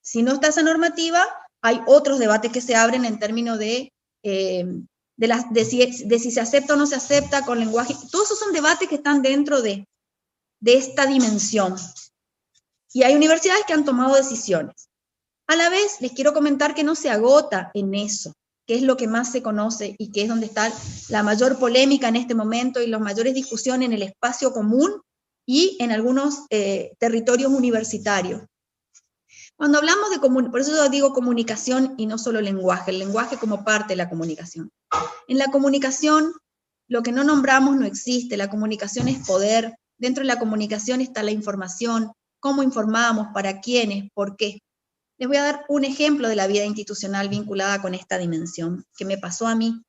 Si no está esa normativa, hay otros debates que se abren en términos de si se acepta o no se acepta con lenguaje. Todos esos son debates que están dentro de esta dimensión. Y hay universidades que han tomado decisiones. A la vez, les quiero comentar que no se agota en eso, que es lo que más se conoce y que es donde está la mayor polémica en este momento y las mayores discusiones en el espacio común y en algunos territorios universitarios. Cuando hablamos de por eso yo digo comunicación y no solo lenguaje, el lenguaje como parte de la comunicación. En la comunicación, lo que no nombramos no existe, la comunicación es poder, dentro de la comunicación está la información, cómo informamos, para quiénes, por qué. Les voy a dar un ejemplo de la vida institucional vinculada con esta dimensión, que me pasó a mí.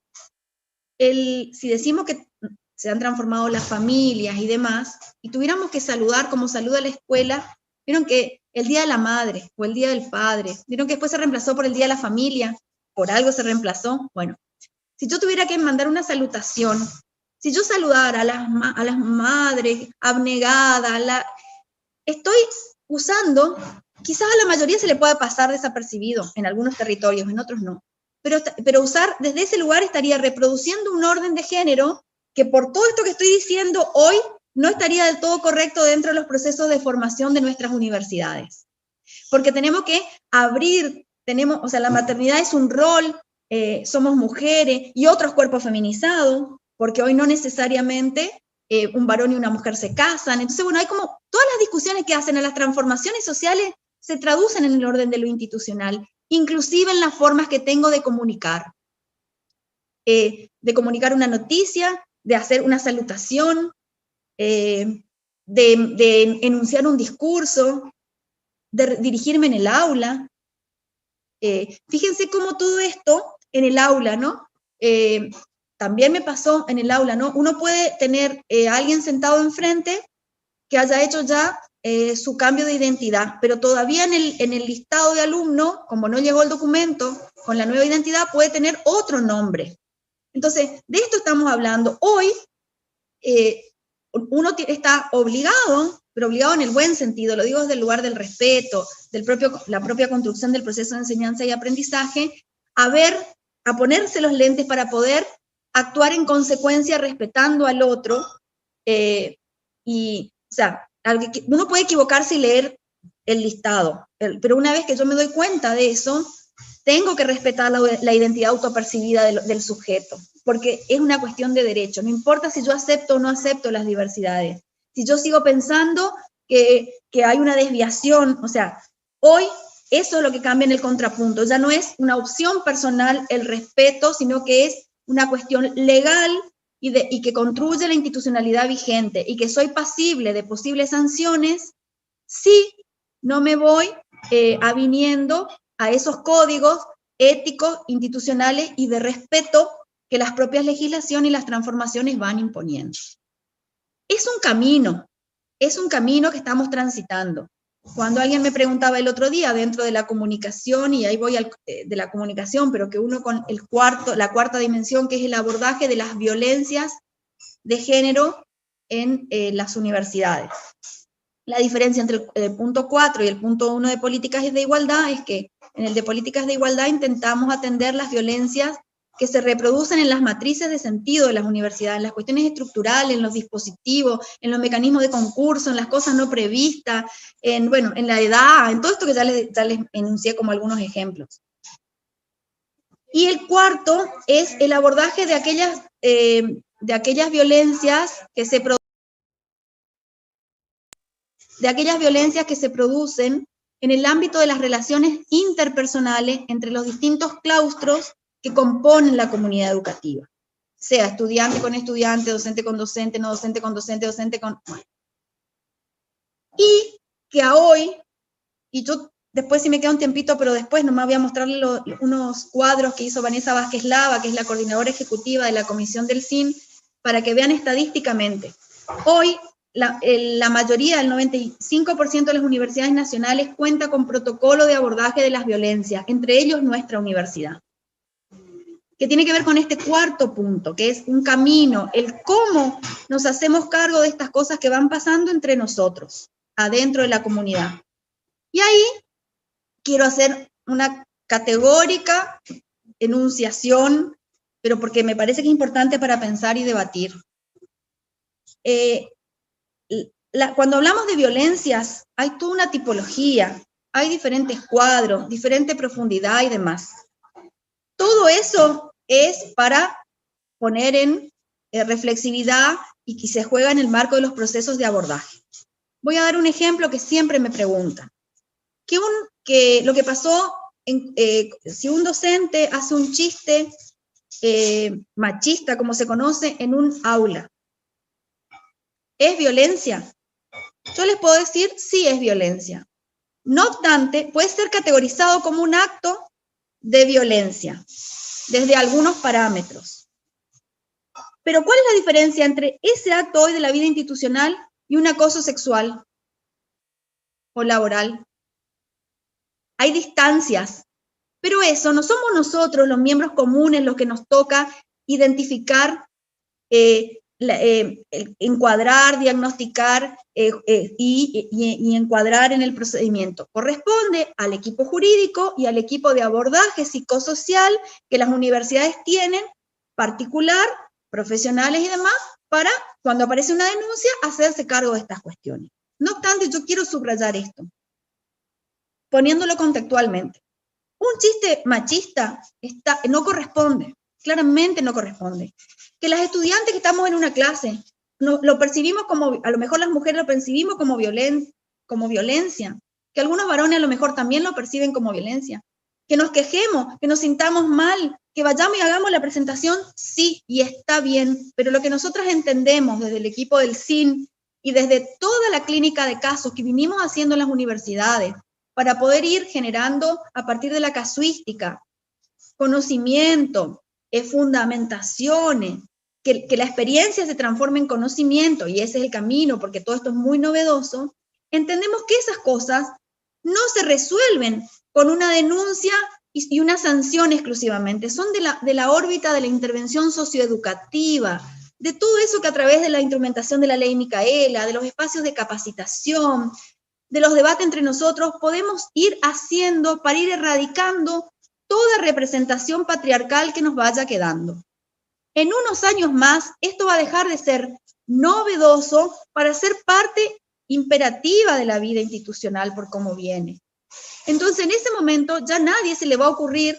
Si decimos que se han transformado las familias y demás, y tuviéramos que saludar como saluda la escuela, vieron que el Día de la Madre o el Día del Padre, vieron que después se reemplazó por el Día de la Familia, por algo se reemplazó. Bueno, si yo tuviera que mandar una salutación, si yo saludara a las madres abnegadas, estoy usando, quizás a la mayoría se le pueda pasar desapercibido en algunos territorios, en otros no, pero usar desde ese lugar estaría reproduciendo un orden de género que por todo esto que estoy diciendo hoy no estaría del todo correcto dentro de los procesos de formación de nuestras universidades. porque tenemos que abrir, o sea, la maternidad es un rol, somos mujeres y otros cuerpos feminizados, porque hoy no necesariamente un varón y una mujer se casan. Entonces, bueno, hay como todas las discusiones que hacen a las transformaciones sociales se traducen en el orden de lo institucional, inclusive en las formas que tengo de comunicar una noticia, de hacer una salutación, de enunciar un discurso, de dirigirme en el aula. Fíjense cómo todo esto en el aula, ¿no? También me pasó en el aula, ¿no? Uno puede tener a alguien sentado enfrente que haya hecho ya su cambio de identidad, pero todavía en el listado de alumno, como no llegó el documento con la nueva identidad, puede tener otro nombre. Entonces, de esto estamos hablando. Hoy, uno está obligado, pero obligado en el buen sentido, lo digo desde el lugar del respeto, la propia construcción del proceso de enseñanza y aprendizaje, a ponerse los lentes para poder actuar en consecuencia respetando al otro. O sea, uno puede equivocarse y leer el listado, pero una vez que yo me doy cuenta de eso, tengo que respetar la identidad autopercibida del sujeto, porque es una cuestión de derecho. No importa si yo acepto o no acepto las diversidades. Si yo sigo pensando que hay una desviación, o sea, hoy eso es lo que cambia en el contrapunto. Ya no es una opción personal el respeto, sino que es una cuestión legal y que construye la institucionalidad vigente y que soy pasible de posibles sanciones si no me voy aviniendo a esos códigos éticos, institucionales y de respeto que las propias legislaciones y las transformaciones van imponiendo. Es un camino que estamos transitando. Cuando alguien me preguntaba el otro día dentro de la comunicación, y ahí voy de la comunicación, pero que uno con la cuarta dimensión, que es el abordaje de las violencias de género en las universidades. La diferencia entre el punto 4 y el punto 1 de políticas de igualdad es que en el de políticas de igualdad intentamos atender las violencias que se reproducen en las matrices de sentido de las universidades, en las cuestiones estructurales, en los dispositivos, en los mecanismos de concurso, en las cosas no previstas, en la edad, en todo esto que ya les enuncié como algunos ejemplos. Y el cuarto es el abordaje de aquellas violencias que se producen en el ámbito de las relaciones interpersonales entre los distintos claustros que componen la comunidad educativa, sea estudiante con estudiante, docente con docente, no docente con docente, docente con... Bueno. Y que a hoy, y yo después si me queda un tiempito, pero después nomás voy a mostrarles unos cuadros que hizo Vanessa Vázquez Lava, que es la coordinadora ejecutiva de la comisión del CIN, para que vean estadísticamente. Hoy, la mayoría, el 95% de las universidades nacionales cuenta con protocolo de abordaje de las violencias, entre ellos nuestra universidad, que tiene que ver con este cuarto punto, que es un camino, el cómo nos hacemos cargo de estas cosas que van pasando entre nosotros, adentro de la comunidad. Y ahí quiero hacer una categórica enunciación, pero porque me parece que es importante para pensar y debatir. Cuando hablamos de violencias, hay toda una tipología, hay diferentes cuadros, diferente profundidad y demás. Todo eso es para poner en reflexividad y que se juega en el marco de los procesos de abordaje. Voy a dar un ejemplo que siempre me preguntan. Que lo que pasó, si un docente hace un chiste machista, como se conoce, en un aula, ¿es violencia? Yo les puedo decir, sí es violencia. No obstante, puede ser categorizado como un acto de violencia, desde algunos parámetros. Pero ¿cuál es la diferencia entre ese acto hoy de la vida institucional y un acoso sexual o laboral? Hay distancias, pero eso no somos nosotros, los miembros comunes, los que nos toca identificar, encuadrar, diagnosticar y encuadrar en el procedimiento. Corresponde al equipo jurídico y al equipo de abordaje psicosocial que las universidades tienen, particular, profesionales y demás, para, cuando aparece una denuncia, hacerse cargo de estas cuestiones. No obstante, yo quiero subrayar esto. poniéndolo contextualmente. Un chiste machista no corresponde, claramente no corresponde. Que las estudiantes que estamos en una clase lo percibimos como, a lo mejor las mujeres lo percibimos como violencia, que algunos varones a lo mejor también lo perciben como violencia. Que nos quejemos, que nos sintamos mal, que vayamos y hagamos la presentación, sí, y está bien, pero lo que nosotras entendemos desde el equipo del CIN y desde toda la clínica de casos que vinimos haciendo en las universidades, para poder ir generando a partir de la casuística, conocimiento, fundamentaciones, que la experiencia se transforme en conocimiento, y ese es el camino, porque todo esto es muy novedoso, entendemos que esas cosas no se resuelven con una denuncia y una sanción exclusivamente, son de la órbita de la intervención socioeducativa, de todo eso que a través de la instrumentación de la ley Micaela, de los espacios de capacitación, de los debates entre nosotros, podemos ir haciendo para ir erradicando toda representación patriarcal que nos vaya quedando. En unos años más, esto va a dejar de ser novedoso para ser parte imperativa de la vida institucional por cómo viene. Entonces, en ese momento, ya a nadie se le va a ocurrir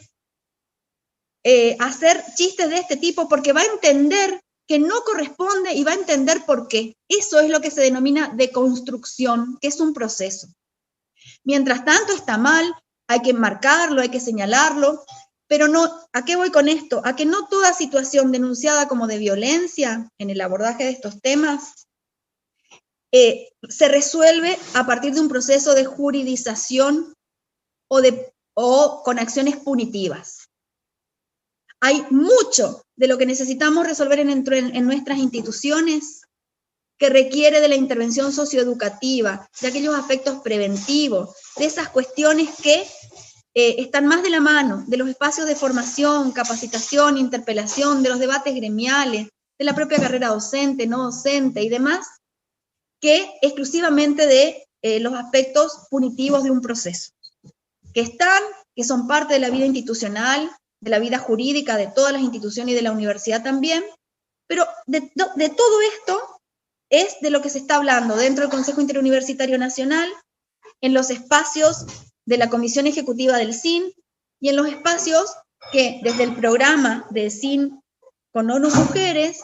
hacer chistes de este tipo porque va a entender que no corresponde y va a entender por qué. Eso es lo que se denomina deconstrucción, que es un proceso. Mientras tanto está mal, hay que marcarlo, hay que señalarlo, pero no, ¿a qué voy con esto? A que no toda situación denunciada como de violencia en el abordaje de estos temas se resuelve a partir de un proceso de juridización o con acciones punitivas. Hay mucho de lo que necesitamos resolver en nuestras instituciones que requiere de la intervención socioeducativa, de aquellos aspectos preventivos, de esas cuestiones que están más de la mano, de los espacios de formación, capacitación, interpelación, de los debates gremiales, de la propia carrera docente, no docente y demás, que exclusivamente de los aspectos punitivos de un proceso, que son parte de la vida institucional, de la vida jurídica de todas las instituciones y de la universidad también, pero de todo esto es de lo que se está hablando dentro del Consejo Interuniversitario Nacional, en los espacios de la Comisión Ejecutiva del CIN y en los espacios que desde el programa del CIN con ONU Mujeres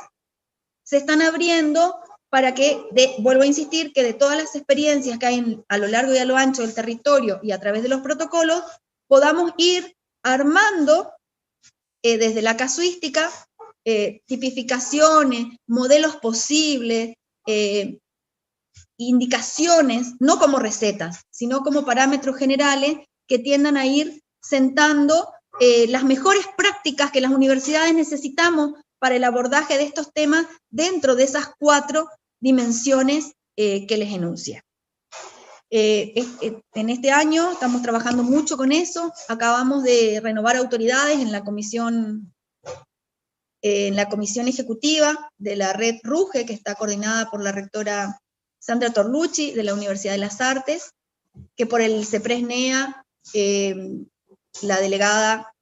se están abriendo para que, vuelvo a insistir, que de todas las experiencias que hay a lo largo y a lo ancho del territorio y a través de los protocolos, podamos ir armando desde la casuística tipificaciones, modelos posibles, indicaciones, no como recetas, sino como parámetros generales que tiendan a ir sentando las mejores prácticas que las universidades necesitamos para el abordaje de estos temas dentro de esas 4 dimensiones que les enuncié. En este año estamos trabajando mucho con eso, acabamos de renovar autoridades en la comisión ejecutiva de la red RUGE, que está coordinada por la rectora Sandra Torlucci, de la Universidad de las Artes, que por el CEPRES-NEA, la delegada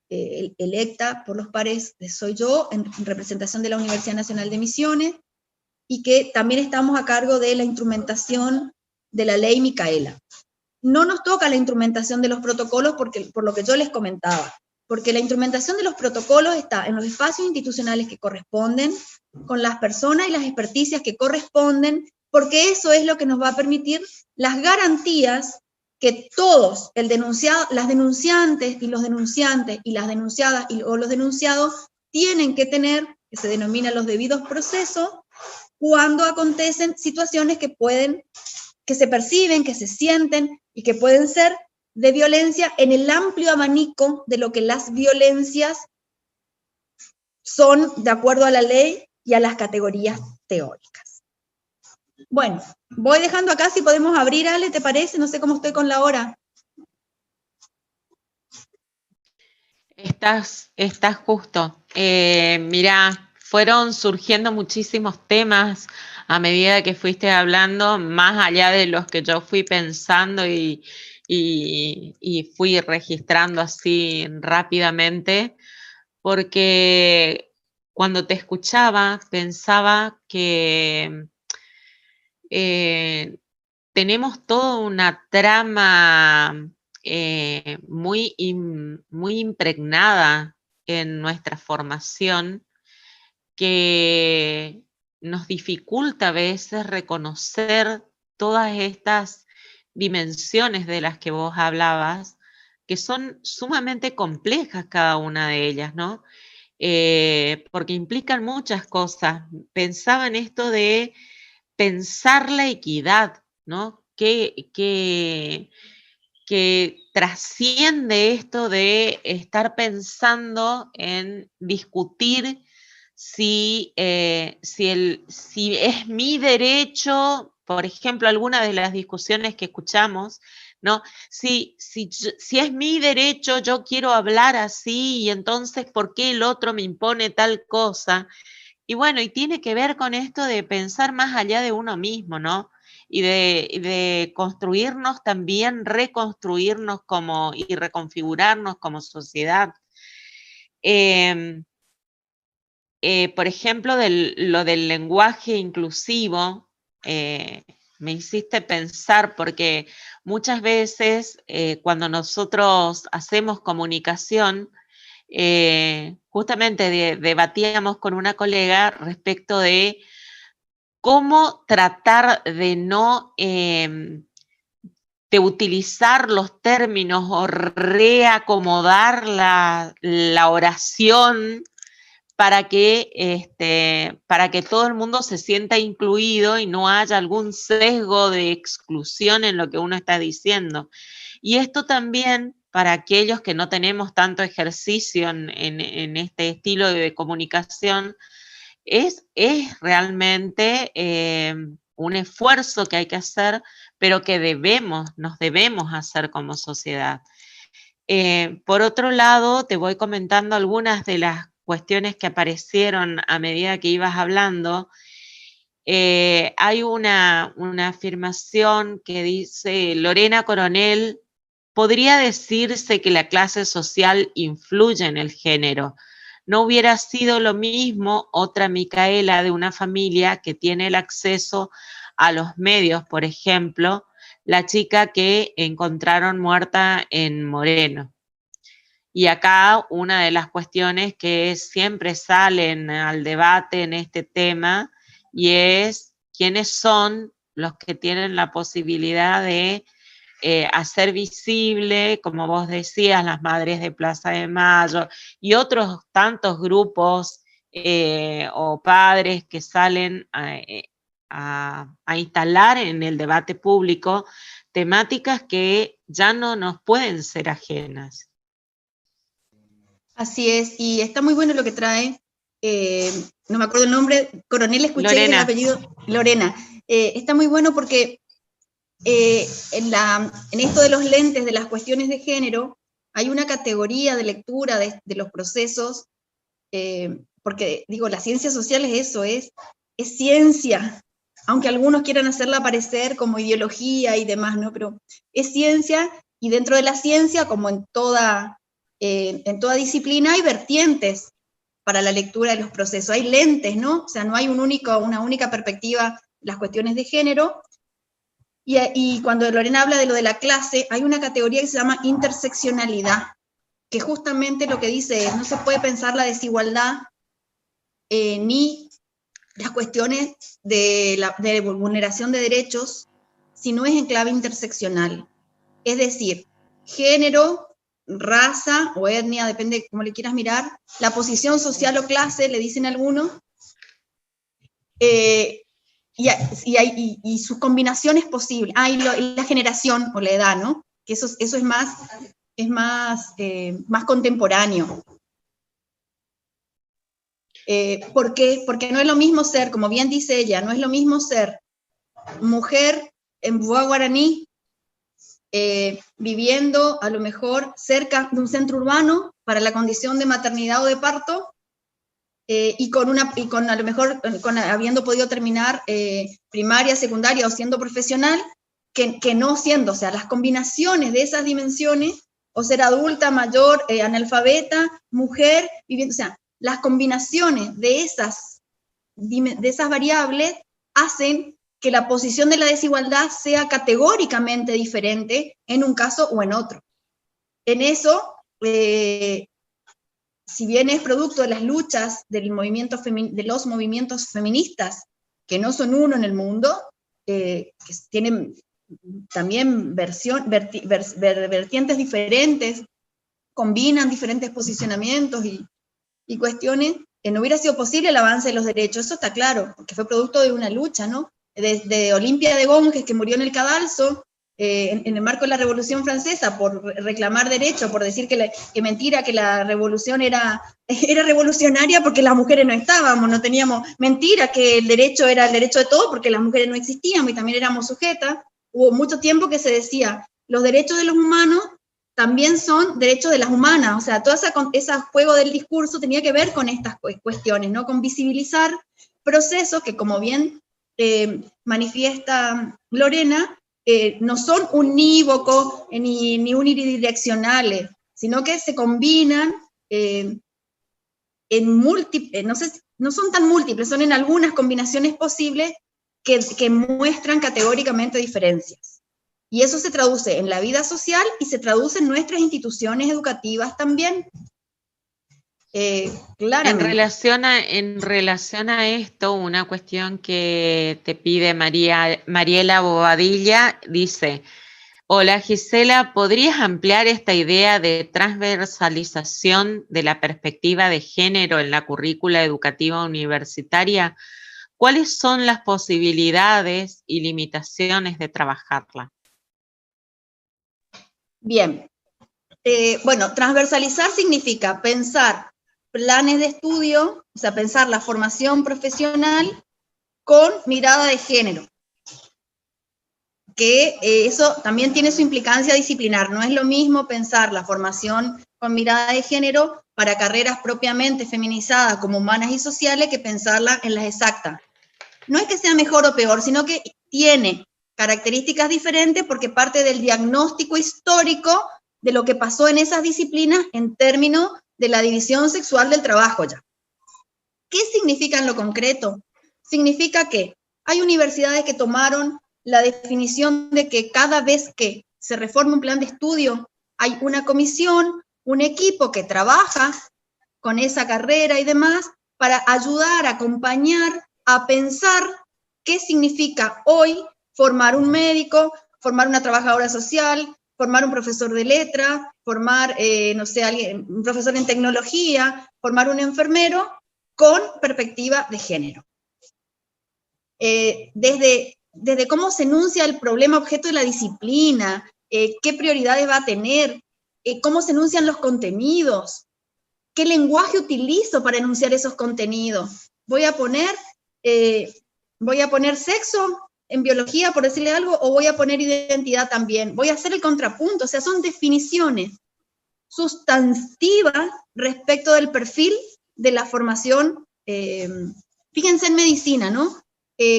electa por los pares soy yo, en representación de la Universidad Nacional de Misiones, y que también estamos a cargo de la instrumentación de la ley Micaela. No nos toca la instrumentación de los protocolos por lo que yo les comentaba, porque la instrumentación de los protocolos está en los espacios institucionales que corresponden, con las personas y las experticias que corresponden, porque eso es lo que nos va a permitir las garantías que todos, las denunciantes y los denunciantes y las denunciadas o los denunciados tienen que tener, que se denominan los debidos procesos, cuando acontecen situaciones que se perciben, que se sienten y que pueden ser de violencia en el amplio abanico de lo que las violencias son de acuerdo a la ley y a las categorías teóricas. Bueno, voy dejando acá si podemos abrir, Ale, ¿te parece? No sé cómo estoy con la hora. Estás justo. Mirá, fueron surgiendo muchísimos temas a medida que fuiste hablando, más allá de los que yo fui pensando y fui registrando así rápidamente, porque cuando te escuchaba pensaba que tenemos toda una trama muy impregnada en nuestra formación que nos dificulta a veces reconocer todas estas dimensiones de las que vos hablabas, que son sumamente complejas cada una de ellas, ¿no? Porque implican muchas cosas. Pensaba en esto de pensar la equidad, ¿no? Que trasciende esto de estar pensando en discutir si es mi derecho, por ejemplo, alguna de las discusiones que escuchamos, ¿no? Si es mi derecho, yo quiero hablar así, y entonces, ¿por qué el otro me impone tal cosa? Y bueno, y tiene que ver con esto de pensar más allá de uno mismo, ¿no? Y de construirnos también, reconstruirnos y reconfigurarnos como sociedad. Por ejemplo, lo del lenguaje inclusivo, me hiciste pensar porque muchas veces cuando nosotros hacemos comunicación, justamente debatíamos con una colega respecto de cómo tratar de no, de utilizar los términos o reacomodar la oración para que todo el mundo se sienta incluido y no haya algún sesgo de exclusión en lo que uno está diciendo. Y esto también, para aquellos que no tenemos tanto ejercicio en este estilo de comunicación, es realmente un esfuerzo que hay que hacer, pero que nos debemos hacer como sociedad. Por otro lado, te voy comentando algunas de las cuestiones que aparecieron a medida que ibas hablando. Hay una afirmación que dice: Lorena Coronel, podría decirse que la clase social influye en el género. No hubiera sido lo mismo otra Micaela de una familia que tiene el acceso a los medios, por ejemplo, la chica que encontraron muerta en Moreno. Y acá una de las cuestiones que siempre salen al debate en este tema, y es quiénes son los que tienen la posibilidad de hacer visible, como vos decías, las madres de Plaza de Mayo y otros tantos grupos o padres que salen a instalar en el debate público temáticas que ya no nos pueden ser ajenas. Así es, y está muy bueno lo que trae, no me acuerdo el nombre, Coronel, escuché Lorena. El apellido, Lorena. Está muy bueno porque en esto de los lentes de las cuestiones de género, hay una categoría de lectura de los procesos, porque digo, las ciencias sociales es ciencia, aunque algunos quieran hacerla aparecer como ideología y demás, ¿no? Pero es ciencia, y dentro de la ciencia, como en toda disciplina, hay vertientes para la lectura de los procesos, hay lentes, ¿no? O sea, no hay una única perspectiva de las cuestiones de género. Y cuando Lorena habla de lo de la clase, hay una categoría que se llama interseccionalidad, que justamente lo que dice es: no se puede pensar la desigualdad ni las cuestiones de vulneración de derechos si no es en clave interseccional. Es decir, género, raza o etnia, depende de cómo le quieras mirar, la posición social o clase, le dicen algunos, y sus combinaciones posibles. Y la generación o la edad, ¿no? Que eso es más contemporáneo. ¿Por qué? Porque no es lo mismo ser, como bien dice ella, no es lo mismo ser mujer en Buá Guaraní, viviendo a lo mejor cerca de un centro urbano para la condición de maternidad o de parto, y a lo mejor habiendo podido terminar primaria, secundaria o siendo profesional, que no siendo, o sea, las combinaciones de esas dimensiones, o ser adulta, mayor, analfabeta, mujer, viviendo, o sea, las combinaciones de esas variables hacen que la posición de la desigualdad sea categóricamente diferente en un caso o en otro. En eso, si bien es producto de las luchas de los movimientos feministas, que no son uno en el mundo, que tienen también vertientes diferentes, combinan diferentes posicionamientos y cuestiones, no hubiera sido posible el avance de los derechos, eso está claro, porque fue producto de una lucha, ¿no? Desde Olimpia de Gómez, que murió en el cadalso, en el marco de la Revolución Francesa, por reclamar derechos, por decir que mentira, que la revolución era revolucionaria porque las mujeres no estábamos, no teníamos, mentira, que el derecho era el derecho de todos porque las mujeres no existíamos y también éramos sujetas. Hubo mucho tiempo que se decía, los derechos de los humanos también son derechos de las humanas, o sea, todo ese juego del discurso tenía que ver con estas cuestiones, ¿no? Con visibilizar procesos que, como bien manifiesta Lorena, no son unívocos ni unidireccionales, sino que se combinan en múltiples, no son tan múltiples, son en algunas combinaciones posibles que muestran categóricamente diferencias. Y eso se traduce en la vida social y se traduce en nuestras instituciones educativas también. Claramente. En relación a esto, una cuestión que te pide Mariela Bobadilla, dice: hola Gisela, ¿podrías ampliar esta idea de transversalización de la perspectiva de género en la currícula educativa universitaria? ¿Cuáles son las posibilidades y limitaciones de trabajarla? Bien, bueno, transversalizar significa pensar planes de estudio, o sea, pensar la formación profesional con mirada de género. Que eso también tiene su implicancia disciplinar. No es lo mismo pensar la formación con mirada de género para carreras propiamente feminizadas como humanas y sociales que pensarla en las exactas. No es que sea mejor o peor, sino que tiene características diferentes porque parte del diagnóstico histórico de lo que pasó en esas disciplinas en términos de la división sexual del trabajo ya. ¿Qué significa en lo concreto? Significa que hay universidades que tomaron la definición de que cada vez que se reforma un plan de estudio, hay una comisión, un equipo que trabaja con esa carrera y demás para ayudar, acompañar, a pensar qué significa hoy formar un médico, formar una trabajadora social, formar un profesor de letra, formar, no sé, un profesor en tecnología, formar un enfermero con perspectiva de género. Desde cómo se enuncia el problema objeto de la disciplina, qué prioridades va a tener, cómo se enuncian los contenidos, qué lenguaje utilizo para enunciar esos contenidos. Voy a poner sexo en biología, por decirle algo, o voy a poner identidad también. Voy a hacer el contrapunto, o sea, son definiciones sustantivas respecto del perfil de la formación. Fíjense en medicina, ¿no?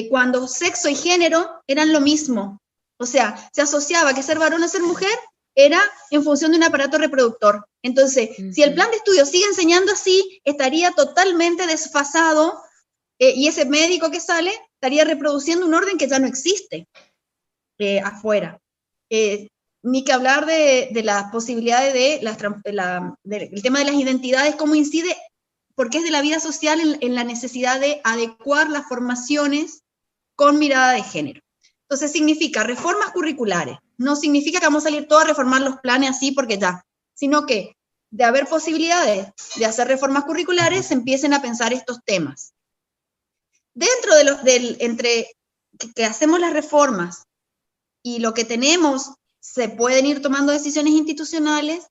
Cuando sexo y género eran lo mismo. O sea, se asociaba que ser varón o ser mujer era en función de un aparato reproductor. Entonces, si el plan de estudio sigue enseñando así, estaría totalmente desfasado y ese médico que sale estaría reproduciendo un orden que ya no existe afuera. Ni que hablar de las posibilidades del tema de las identidades, cómo incide, porque es de la vida social en la necesidad de adecuar las formaciones con mirada de género. Entonces significa reformas curriculares, no significa que vamos a salir todos a reformar los planes así porque ya, sino que de haber posibilidades de hacer reformas curriculares se empiecen a pensar estos temas. Dentro de entre que hacemos las reformas y lo que tenemos, se pueden ir tomando decisiones institucionales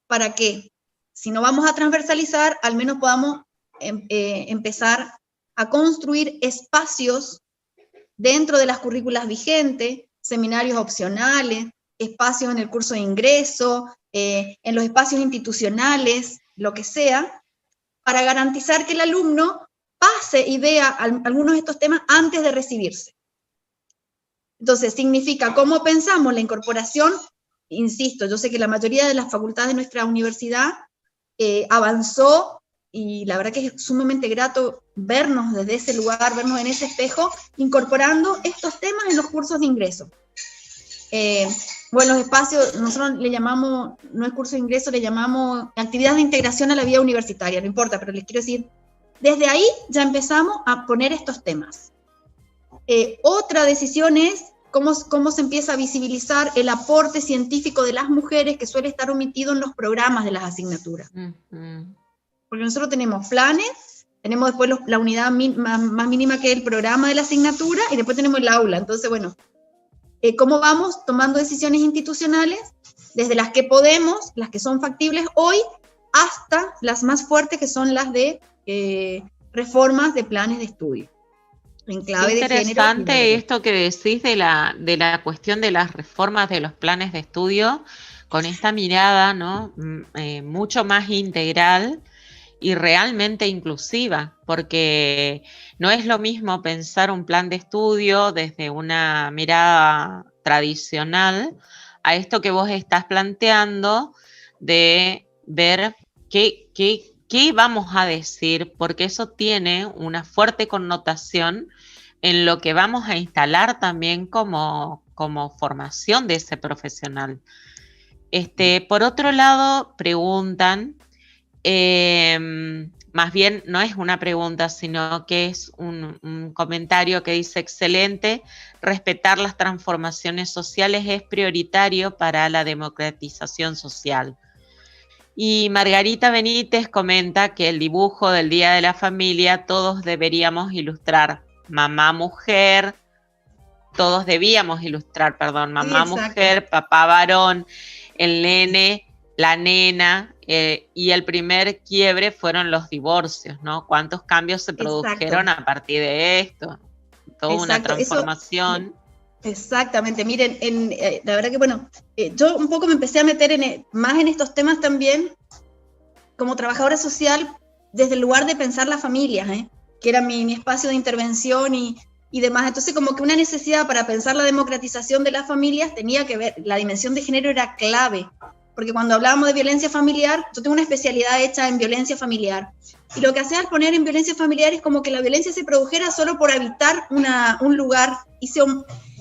para que, si no vamos a transversalizar, al menos podamos empezar a construir espacios dentro de las currículas vigentes, seminarios opcionales, espacios en el curso de ingreso, en los espacios institucionales, lo que sea, para garantizar que el alumno pase y vea algunos de estos temas antes de recibirse. Entonces, significa cómo pensamos la incorporación. Insisto, yo sé que la mayoría de las facultades de nuestra universidad avanzó y la verdad que es sumamente grato vernos desde ese lugar, vernos en ese espejo, incorporando estos temas en los cursos de ingreso. Bueno, los espacios, nosotros le llamamos, no es curso de ingreso, le llamamos actividades de integración a la vida universitaria, no importa, pero les quiero decir, desde ahí ya empezamos a poner estos temas. Otra decisión es cómo se empieza a visibilizar el aporte científico de las mujeres que suele estar omitido en los programas de las asignaturas. Porque nosotros tenemos planes, tenemos después la unidad más mínima que es el programa de la asignatura, y después tenemos el aula. Entonces, bueno, cómo vamos tomando decisiones institucionales, desde las que podemos, las que son factibles hoy, hasta las más fuertes, que son las de reformas de planes de estudio. En clave de género. Interesante esto que decís de la cuestión de las reformas de los planes de estudio, con esta mirada, ¿no? Mucho más integral y realmente inclusiva, porque no es lo mismo pensar un plan de estudio desde una mirada tradicional a esto que vos estás planteando de ver qué vamos a decir, porque eso tiene una fuerte connotación en lo que vamos a instalar también como formación de ese profesional. Por otro lado, preguntan, más bien no es una pregunta, sino que es un comentario que dice: excelente, respetar las transformaciones sociales es prioritario para la democratización social. Y Margarita Benítez comenta que el dibujo del Día de la Familia todos deberíamos ilustrar, mamá-mujer, todos debíamos ilustrar, perdón, mamá-mujer, papá-varón, el nene, la nena, y el primer quiebre fueron los divorcios, ¿no? ¿Cuántos cambios se produjeron a partir de esto? Toda una transformación. Exactamente, miren, la verdad que bueno, yo un poco me empecé a meter más en estos temas también como trabajadora social desde el lugar de pensar las familias, que era mi espacio de intervención y demás. Entonces como que una necesidad para pensar la democratización de las familias tenía que ver, la dimensión de género era clave, porque cuando hablábamos de violencia familiar, yo tengo una especialidad hecha en violencia familiar, y lo que hacía al poner en violencia familiar es como que la violencia se produjera solo por habitar un lugar,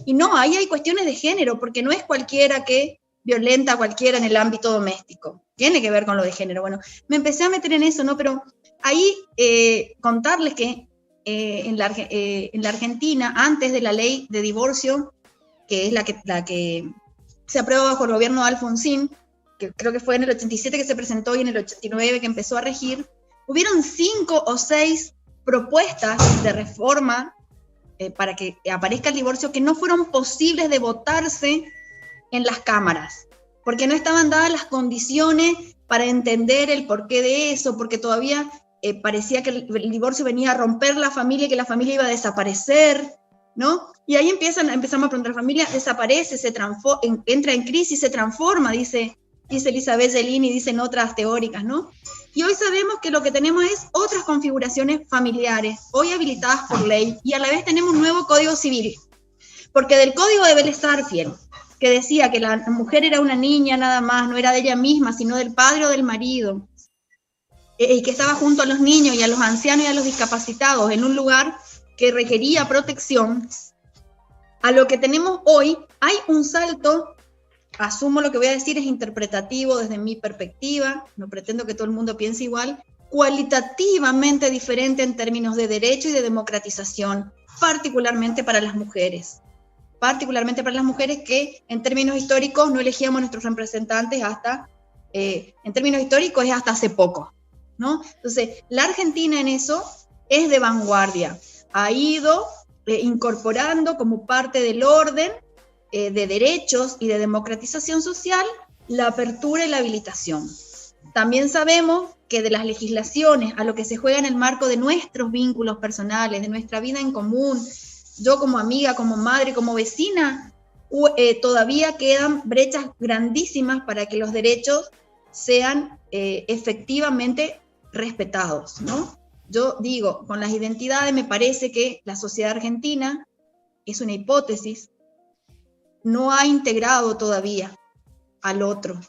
y no, ahí hay cuestiones de género, porque no es cualquiera que violenta a cualquiera en el ámbito doméstico, tiene que ver con lo de género. Bueno, me empecé a meter en eso, ¿no? Pero ahí contarles que en la Argentina, antes de la ley de divorcio, que es la que se aprueba bajo el gobierno de Alfonsín, que creo que fue en el 87 que se presentó y en el 89 que empezó a regir, hubieron 5 o 6 propuestas de reforma para que aparezca el divorcio que no fueron posibles de votarse en las cámaras, porque no estaban dadas las condiciones para entender el porqué de eso, porque todavía parecía que el divorcio venía a romper la familia y que la familia iba a desaparecer, ¿no? Y ahí empezamos a preguntar, la familia desaparece, entra en crisis, se transforma, dice Elizabeth Gelini, dicen otras teóricas, ¿no? Y hoy sabemos que lo que tenemos es otras configuraciones familiares, hoy habilitadas por ley, y a la vez tenemos un nuevo Código Civil, porque del Código de Vélez Sarsfield, que decía que la mujer era una niña nada más, no era de ella misma, sino del padre o del marido, y que estaba junto a los niños y a los ancianos y a los discapacitados en un lugar que requería protección, a lo que tenemos hoy, hay un salto. Asumo lo que voy a decir es interpretativo desde mi perspectiva, no pretendo que todo el mundo piense igual, cualitativamente diferente en términos de derecho y de democratización, particularmente para las mujeres que en términos históricos no elegíamos a nuestros representantes en términos históricos es hasta hace poco, ¿no? Entonces, la Argentina en eso es de vanguardia, ha ido incorporando como parte del orden de derechos y de democratización social, la apertura y la habilitación. También sabemos que de las legislaciones a lo que se juega en el marco de nuestros vínculos personales, de nuestra vida en común, yo como amiga, como madre, como vecina, todavía quedan brechas grandísimas para que los derechos sean efectivamente respetados, ¿no? Yo digo, con las identidades me parece que la sociedad argentina, es una hipótesis, no ha integrado todavía al otro,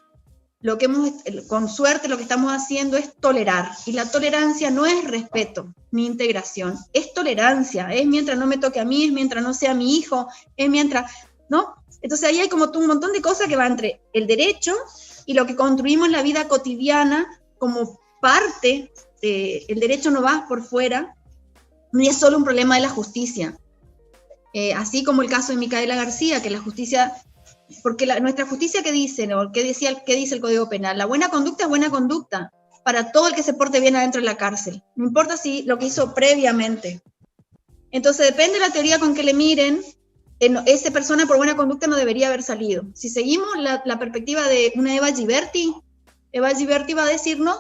con suerte lo que estamos haciendo es tolerar, y la tolerancia no es respeto ni integración, es tolerancia, es mientras no me toque a mí, es mientras no sea mi hijo, es mientras, ¿no? Entonces ahí hay como un montón de cosas que van entre el derecho y lo que construimos en la vida cotidiana como parte, el derecho no va por fuera, ni es solo un problema de la justicia. Así como el caso de Micaela García, que la justicia, porque nuestra justicia, ¿qué dice? ¿No? ¿Qué dice el Código Penal? La buena conducta es buena conducta para todo el que se porte bien adentro de la cárcel, no importa si lo que hizo previamente. Entonces depende de la teoría con que le miren, esa persona por buena conducta no debería haber salido. Si seguimos la perspectiva de una Eva Giberti va a decirnos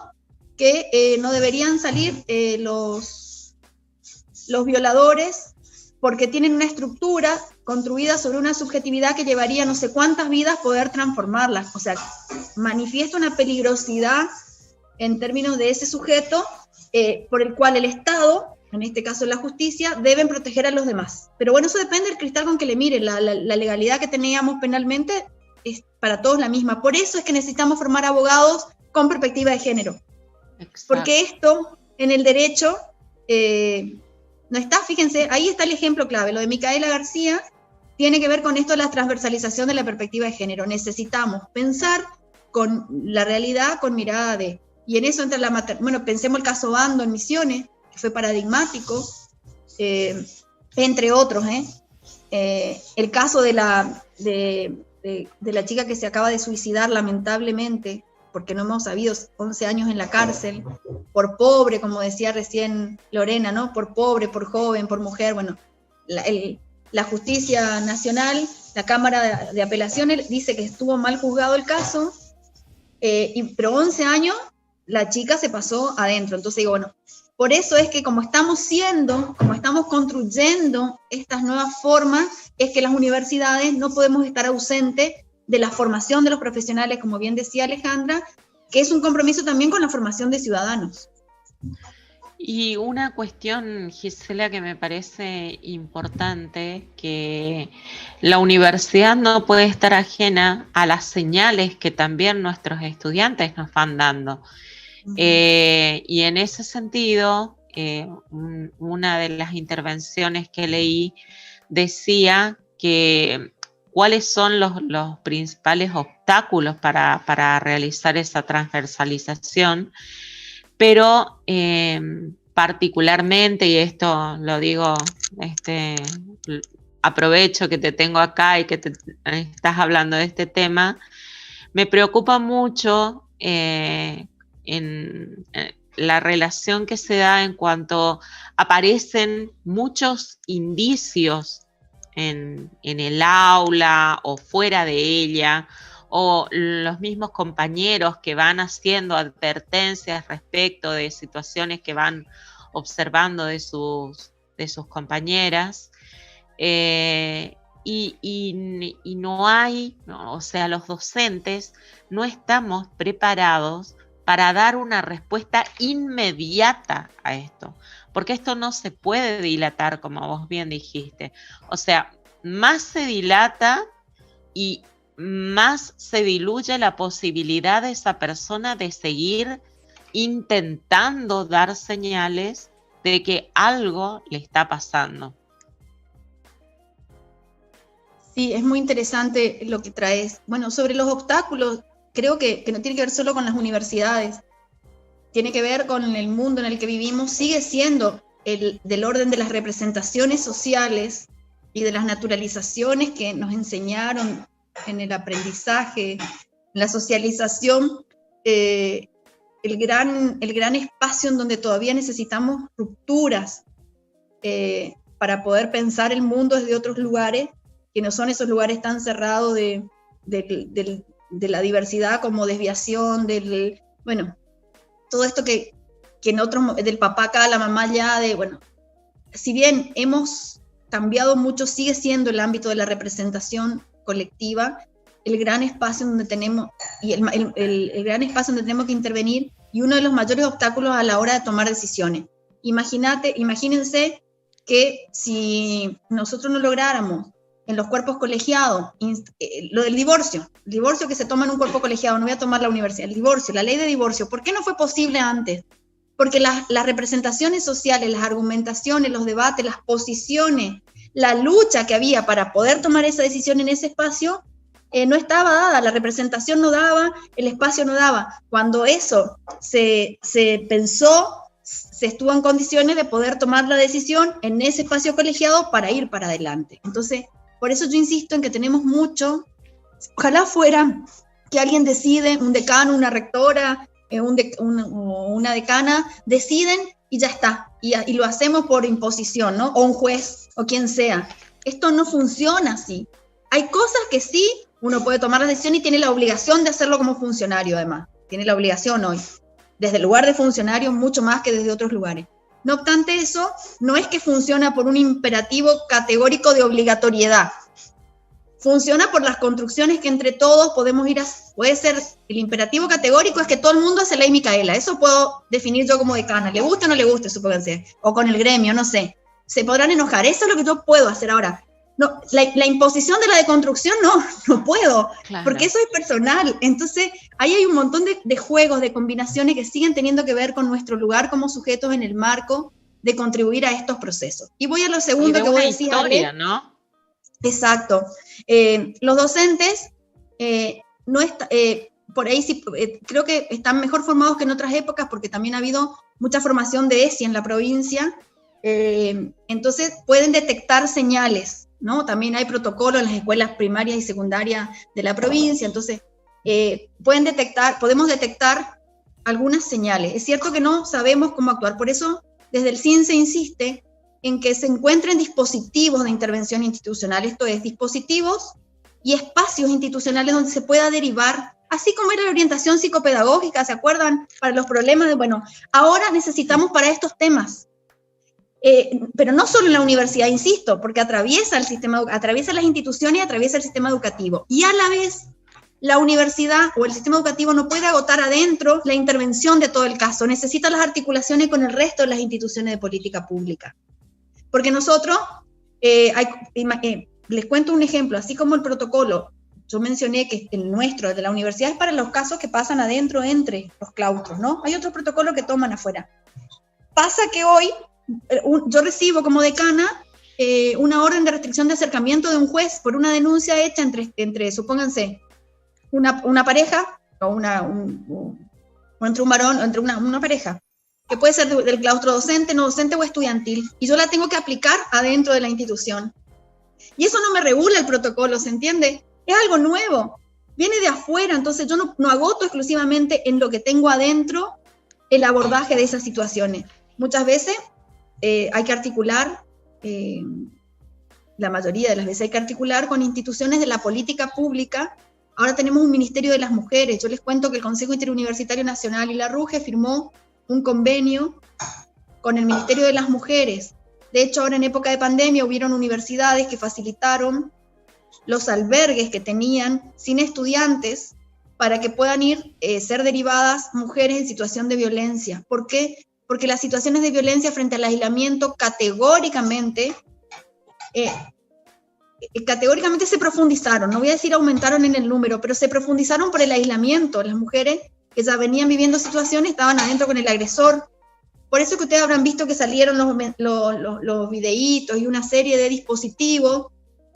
que no deberían salir los violadores porque tienen una estructura construida sobre una subjetividad que llevaría no sé cuántas vidas poder transformarlas. O sea, manifiesta una peligrosidad en términos de ese sujeto por el cual el Estado, en este caso la justicia, deben proteger a los demás. Pero bueno, eso depende del cristal con que le miren. La legalidad que teníamos penalmente es para todos la misma. Por eso es que necesitamos formar abogados con perspectiva de género. Exacto. Porque esto, en el derecho, no está, fíjense, ahí está el ejemplo clave. Lo de Micaela García tiene que ver con esto de la transversalización de la perspectiva de género. Necesitamos pensar con la realidad con mirada de... Y en eso entra bueno, pensemos el caso Bando en Misiones, que fue paradigmático, entre otros. El caso de la chica que se acaba de suicidar, lamentablemente, porque no hemos sabido, 11 años en la cárcel, por pobre, como decía recién Lorena, ¿no? Por pobre, por joven, por mujer. Bueno, la Justicia Nacional, la Cámara de Apelaciones, dice que estuvo mal juzgado el caso, pero 11 años la chica se pasó adentro. Entonces digo, bueno, por eso es que como estamos construyendo estas nuevas formas, es que las universidades no podemos estar ausentes de la formación de los profesionales, como bien decía Alejandra, que es un compromiso también con la formación de ciudadanos. Y una cuestión, Gisela, que me parece importante, que la universidad no puede estar ajena a las señales que también nuestros estudiantes nos van dando. Uh-huh. Y en ese sentido, una de las intervenciones que leí decía que cuáles son los principales obstáculos para realizar esa transversalización, pero particularmente, y esto lo digo, aprovecho que te tengo acá y que estás hablando de este tema, me preocupa mucho en la relación que se da en cuanto aparecen muchos indicios en el aula o fuera de ella, o los mismos compañeros que van haciendo advertencias respecto de situaciones que van observando de sus compañeras, y no hay, o sea, los docentes no estamos preparados para dar una respuesta inmediata a esto, porque esto no se puede dilatar, como vos bien dijiste. O sea, más se dilata y más se diluye la posibilidad de esa persona de seguir intentando dar señales de que algo le está pasando. Sí, es muy interesante lo que traes. Bueno, sobre los obstáculos, creo que no tiene que ver solo con las universidades, tiene que ver con el mundo en el que vivimos, sigue siendo del orden de las representaciones sociales y de las naturalizaciones que nos enseñaron en el aprendizaje, en la socialización, el gran espacio en donde todavía necesitamos rupturas para poder pensar el mundo desde otros lugares, que no son esos lugares tan cerrados de la diversidad como desviación, bueno, todo esto que en otros, del papá acá, la mamá allá, bueno, si bien hemos cambiado mucho, sigue siendo el ámbito de la representación colectiva el gran espacio donde tenemos, y el gran espacio donde tenemos que intervenir, y uno de los mayores obstáculos a la hora de tomar decisiones. Imagínense que si nosotros no lográramos en los cuerpos colegiados, lo del divorcio, el divorcio que se toma en un cuerpo colegiado, no voy a tomar la universidad, el divorcio, la ley de divorcio, ¿por qué no fue posible antes? Porque las representaciones sociales, las argumentaciones, los debates, las posiciones, la lucha que había para poder tomar esa decisión en ese espacio, no estaba dada, la representación no daba, el espacio no daba. Cuando eso se pensó, se estuvo en condiciones de poder tomar la decisión en ese espacio colegiado para ir para adelante. Entonces, por eso yo insisto en que tenemos mucho, ojalá fuera que alguien decide, un decano, una rectora, una decana, deciden y ya está, y lo hacemos por imposición, ¿no? O un juez, o quien sea. Esto no funciona así. Hay cosas que sí, uno puede tomar la decisión y tiene la obligación de hacerlo como funcionario, además. Tiene la obligación hoy, desde el lugar de funcionario, mucho más que desde otros lugares. No obstante eso, no es que funciona por un imperativo categórico de obligatoriedad. Funciona por las construcciones que entre todos podemos ir a... Puede ser, el imperativo categórico es que todo el mundo hace ley Micaela. Eso puedo definir yo como decana. ¿Le gusta o no le gusta, supónganse? O con el gremio, no sé. Se podrán enojar. Eso es lo que yo puedo hacer ahora. No, la imposición de la deconstrucción no puedo, claro, porque eso es personal. Entonces, ahí hay un montón de juegos, de combinaciones que siguen teniendo que ver con nuestro lugar como sujetos en el marco de contribuir a estos procesos. Y voy a lo segundo que voy a decir. Historia, ¿no? Exacto. Los docentes, por ahí sí, creo que están mejor formados que en otras épocas, porque también ha habido mucha formación de ESI en la provincia, entonces pueden detectar señales, ¿no? También hay protocolos en las escuelas primarias y secundarias de la provincia, entonces podemos detectar algunas señales. Es cierto que no sabemos cómo actuar, por eso desde el CIN se insiste en que se encuentren dispositivos de intervención institucional, esto es, dispositivos y espacios institucionales donde se pueda derivar, así como era la orientación psicopedagógica, ¿se acuerdan? Para los problemas de, bueno, ahora necesitamos para estos temas. Pero no solo en la universidad, insisto, porque atraviesa el sistema, atraviesa las instituciones y atraviesa el sistema educativo. Y a la vez, la universidad o el sistema educativo no puede agotar adentro la intervención de todo el caso, necesita las articulaciones con el resto de las instituciones de política pública. Porque nosotros, les cuento un ejemplo, así como el protocolo, yo mencioné que el nuestro, de la universidad, es para los casos que pasan adentro entre los claustros, ¿no? Hay otro protocolo que toman afuera. Pasa que hoy, yo recibo como decana una orden de restricción de acercamiento de un juez por una denuncia hecha entre supónganse, una pareja, o entre un varón, o entre una pareja, que puede ser del claustro docente, no docente o estudiantil, y yo la tengo que aplicar adentro de la institución. Y eso no me regula el protocolo, ¿se entiende? Es algo nuevo, viene de afuera, entonces yo no agoto exclusivamente en lo que tengo adentro el abordaje de esas situaciones. Muchas veces hay que articular, la mayoría de las veces hay que articular con instituciones de la política pública. Ahora tenemos un Ministerio de las Mujeres, yo les cuento que el Consejo Interuniversitario Nacional y la RUGE firmó un convenio con el Ministerio de las Mujeres. De hecho, ahora en época de pandemia hubieron universidades que facilitaron los albergues que tenían sin estudiantes para que puedan ser derivadas mujeres en situación de violencia. ¿Por qué? Porque las situaciones de violencia frente al aislamiento categóricamente se profundizaron. No voy a decir aumentaron en el número, pero se profundizaron por el aislamiento. Las mujeres que ya venían viviendo situaciones estaban adentro con el agresor. Por eso que ustedes habrán visto que salieron los videitos y una serie de dispositivos,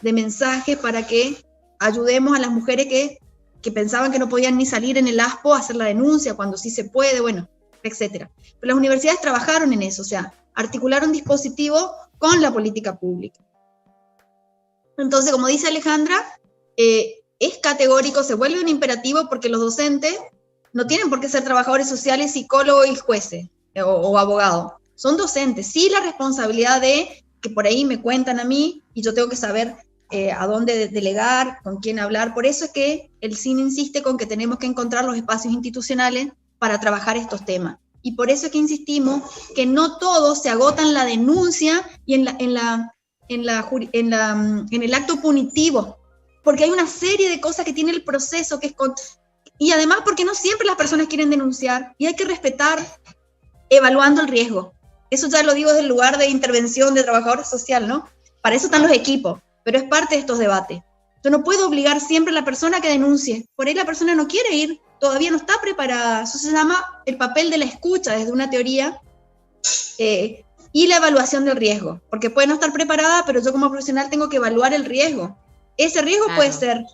de mensajes para que ayudemos a las mujeres que pensaban que no podían ni salir en el ASPO a hacer la denuncia, cuando sí se puede, bueno, etcétera. Pero las universidades trabajaron en eso, o sea, articularon dispositivos con la política pública. Entonces, como dice Alejandra, es categórico, se vuelve un imperativo porque los docentes no tienen por qué ser trabajadores sociales, psicólogos y jueces o abogados. Son docentes. Sí, la responsabilidad de que por ahí me cuentan a mí y yo tengo que saber a dónde delegar, con quién hablar. Por eso es que el CIN insiste con que tenemos que encontrar los espacios institucionales para trabajar estos temas. Y por eso es que insistimos que no todos se agotan la denuncia y en el acto punitivo, porque hay una serie de cosas que tiene el proceso que es y además porque no siempre las personas quieren denunciar y hay que respetar evaluando el riesgo. Eso ya lo digo desde el lugar de intervención de trabajador social, ¿no? Para eso están los equipos. pero es parte de estos debates. Yo no puedo obligar siempre a la persona que denuncie. Por ahí la persona no quiere ir, todavía no está preparada. Eso se llama el papel de la escucha desde una teoría y la evaluación del riesgo. Porque puede no estar preparada, pero yo como profesional tengo que evaluar el riesgo. Ese riesgo puede ser...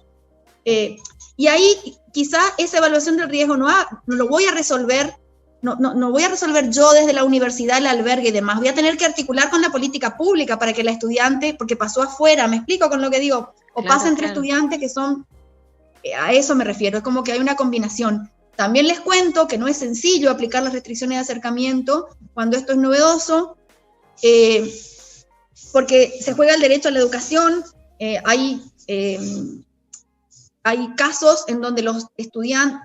y ahí quizá esa evaluación del riesgo no lo voy a resolver, no voy a resolver yo desde la universidad, el albergue y demás. Voy a tener que articular con la política pública para que la estudiante, porque pasó afuera, ¿me explico con lo que digo? O pasa entre estudiantes que son, a eso me refiero, es como que hay una combinación. También les cuento que no es sencillo aplicar las restricciones de acercamiento cuando esto es novedoso, porque se juega el derecho a la educación, hay casos en donde los estudiantes,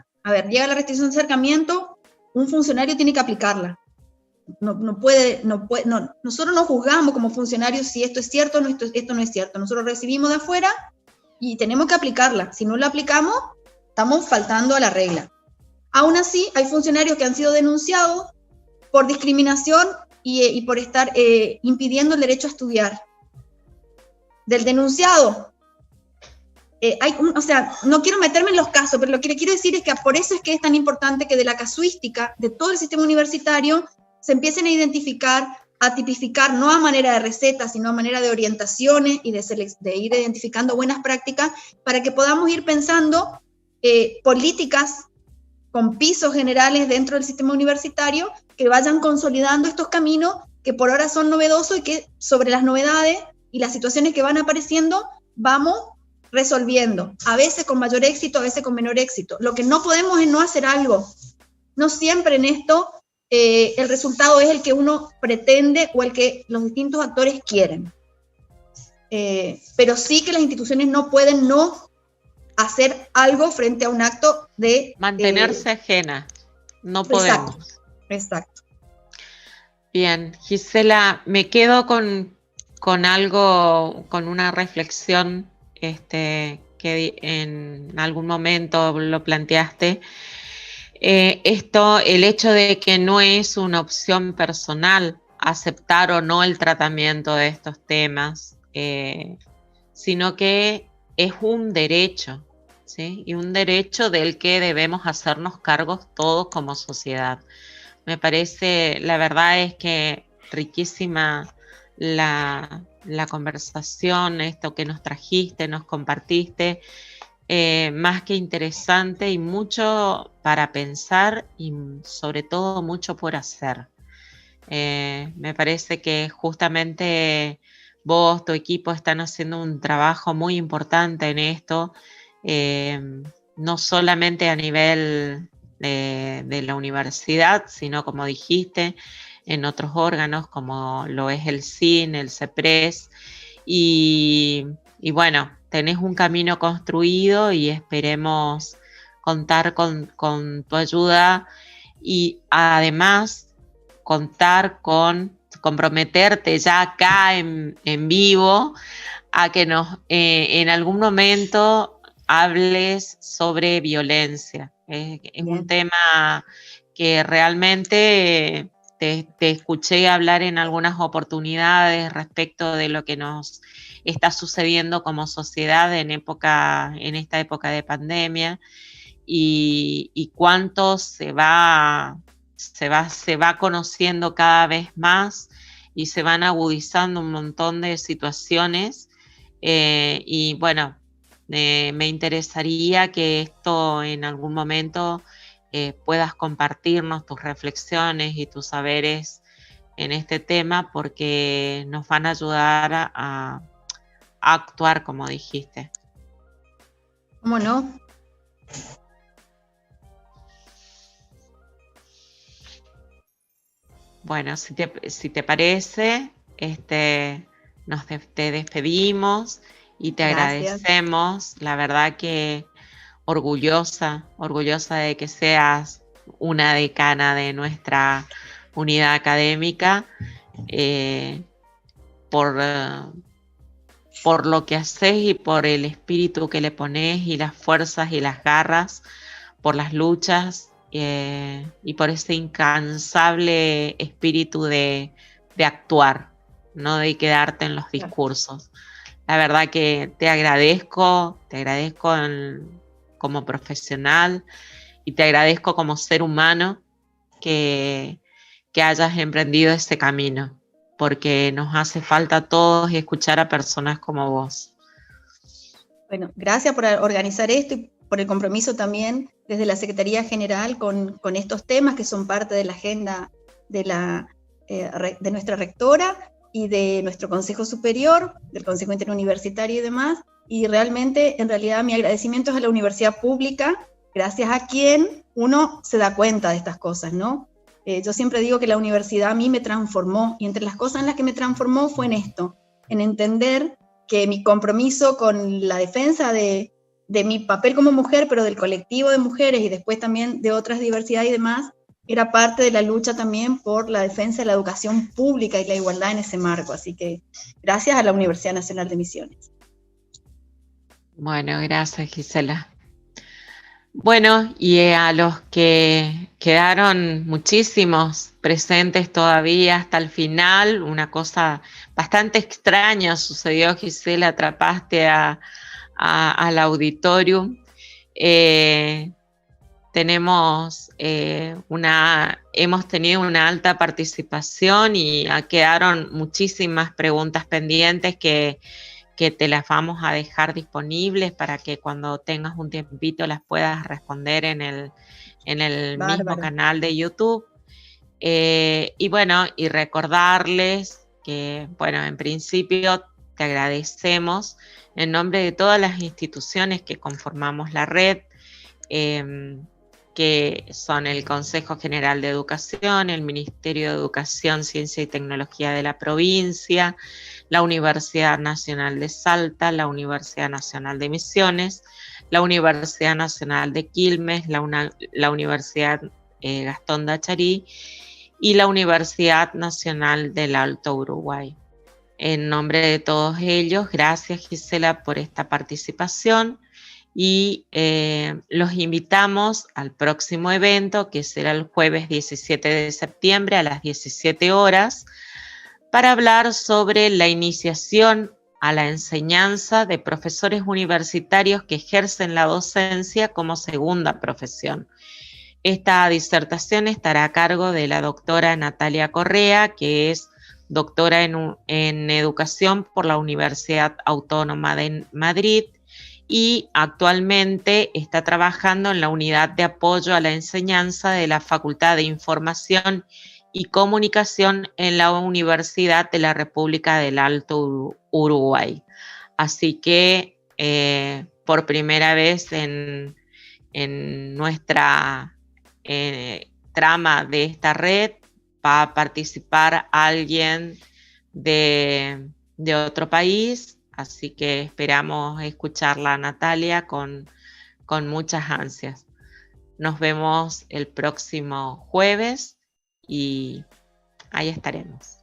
llega la restricción de acercamiento, un funcionario tiene que aplicarla. Nosotros no juzgamos como funcionarios si esto es cierto o esto no es cierto. Nosotros recibimos de afuera y tenemos que aplicarla. Si no la aplicamos, estamos faltando a la regla. Aún así, hay funcionarios que han sido denunciados por discriminación y por estar impidiendo el derecho a estudiar. Del denunciado, no quiero meterme en los casos, pero lo que le quiero decir es que por eso es que es tan importante que de la casuística de todo el sistema universitario se empiecen a identificar, a tipificar, no a manera de recetas, sino a manera de orientaciones y de ir identificando buenas prácticas para que podamos ir pensando políticas con pisos generales dentro del sistema universitario que vayan consolidando estos caminos que por ahora son novedosos y que sobre las novedades y las situaciones que van apareciendo vamos resolviendo, a veces con mayor éxito, a veces con menor éxito. Lo que no podemos es no hacer algo. No siempre en esto el resultado es el que uno pretende o el que los distintos actores quieren. Pero sí que las instituciones no pueden no hacer algo frente a un acto de... Mantenerse ajena. No podemos. Exacto. Bien, Gisela, me quedo con algo, con una reflexión que en algún momento lo planteaste. El hecho de que no es una opción personal aceptar o no el tratamiento de estos temas, sino que es un derecho, ¿sí? Y un derecho del que debemos hacernos cargos todos como sociedad. Me parece, la verdad es que riquísima la conversación, esto que nos trajiste, nos compartiste, más que interesante y mucho para pensar y sobre todo mucho por hacer. Me parece que justamente vos, tu equipo están haciendo un trabajo muy importante en esto, no solamente a nivel de la universidad, sino como dijiste, en otros órganos como lo es el CIN, el CEPRES, y bueno, tenés un camino construido y esperemos contar con tu ayuda y además comprometerte ya acá en vivo a que nos en algún momento hables sobre violencia. Es un tema que realmente te escuché hablar en algunas oportunidades respecto de lo que nos está sucediendo como sociedad en esta época de pandemia y cuánto se va conociendo cada vez más y se van agudizando un montón de situaciones y bueno, me interesaría que esto en algún momento puedas compartirnos tus reflexiones y tus saberes en este tema porque nos van a ayudar a actuar como dijiste. ¿Cómo no? Bueno, si te parece, te despedimos y te agradecemos. La verdad que orgullosa de que seas una decana de nuestra unidad académica, por lo que haces y por el espíritu que le pones y las fuerzas y las garras, por las luchas y por ese incansable espíritu de actuar, no de quedarte en los discursos. La verdad que te agradezco como profesional y te agradezco como ser humano que hayas emprendido ese camino, porque nos hace falta a todos escuchar a personas como vos. Bueno, gracias por organizar esto y por el compromiso también desde la Secretaría General con estos temas que son parte de la agenda de nuestra rectora y de nuestro Consejo Superior, del Consejo Interuniversitario y demás. Y realmente, en realidad, mi agradecimiento es a la universidad pública, gracias a quien uno se da cuenta de estas cosas, ¿no? Yo siempre digo que la universidad a mí me transformó, y entre las cosas en las que me transformó fue en esto, en entender que mi compromiso con la defensa de mi papel como mujer, pero del colectivo de mujeres y después también de otras diversidades y demás, era parte de la lucha también por la defensa de la educación pública y la igualdad en ese marco. Así que gracias a la Universidad Nacional de Misiones. Bueno, gracias, Gisela. Bueno, y a los que quedaron muchísimos presentes todavía hasta el final, una cosa bastante extraña sucedió, Gisela, atrapaste al auditorium. Hemos tenido una alta participación y quedaron muchísimas preguntas pendientes que te las vamos a dejar disponibles para que cuando tengas un tiempito las puedas responder en el mismo canal de YouTube. Y bueno, y recordarles que, bueno, en principio te agradecemos en nombre de todas las instituciones que conformamos la red, que son el Consejo General de Educación, el Ministerio de Educación, Ciencia y Tecnología de la provincia, la Universidad Nacional de Salta, la Universidad Nacional de Misiones, la Universidad Nacional de Quilmes, la Universidad Gastón Dacharí y la Universidad Nacional del Alto Uruguay. En nombre de todos ellos, gracias, Gisela, por esta participación y los invitamos al próximo evento, que será el jueves 17 de septiembre a las 17 horas, para hablar sobre la iniciación a la enseñanza de profesores universitarios que ejercen la docencia como segunda profesión. Esta disertación estará a cargo de la doctora Natalia Correa, que es doctora en Educación por la Universidad Autónoma de Madrid y actualmente está trabajando en la Unidad de Apoyo a la Enseñanza de la Facultad de Información y Comunicación en la Universidad de la República del Alto Uruguay. Así que por primera vez en nuestra trama de esta red va a participar alguien de otro país, así que esperamos escucharla, Natalia, con muchas ansias. Nos vemos el próximo jueves y ahí estaremos.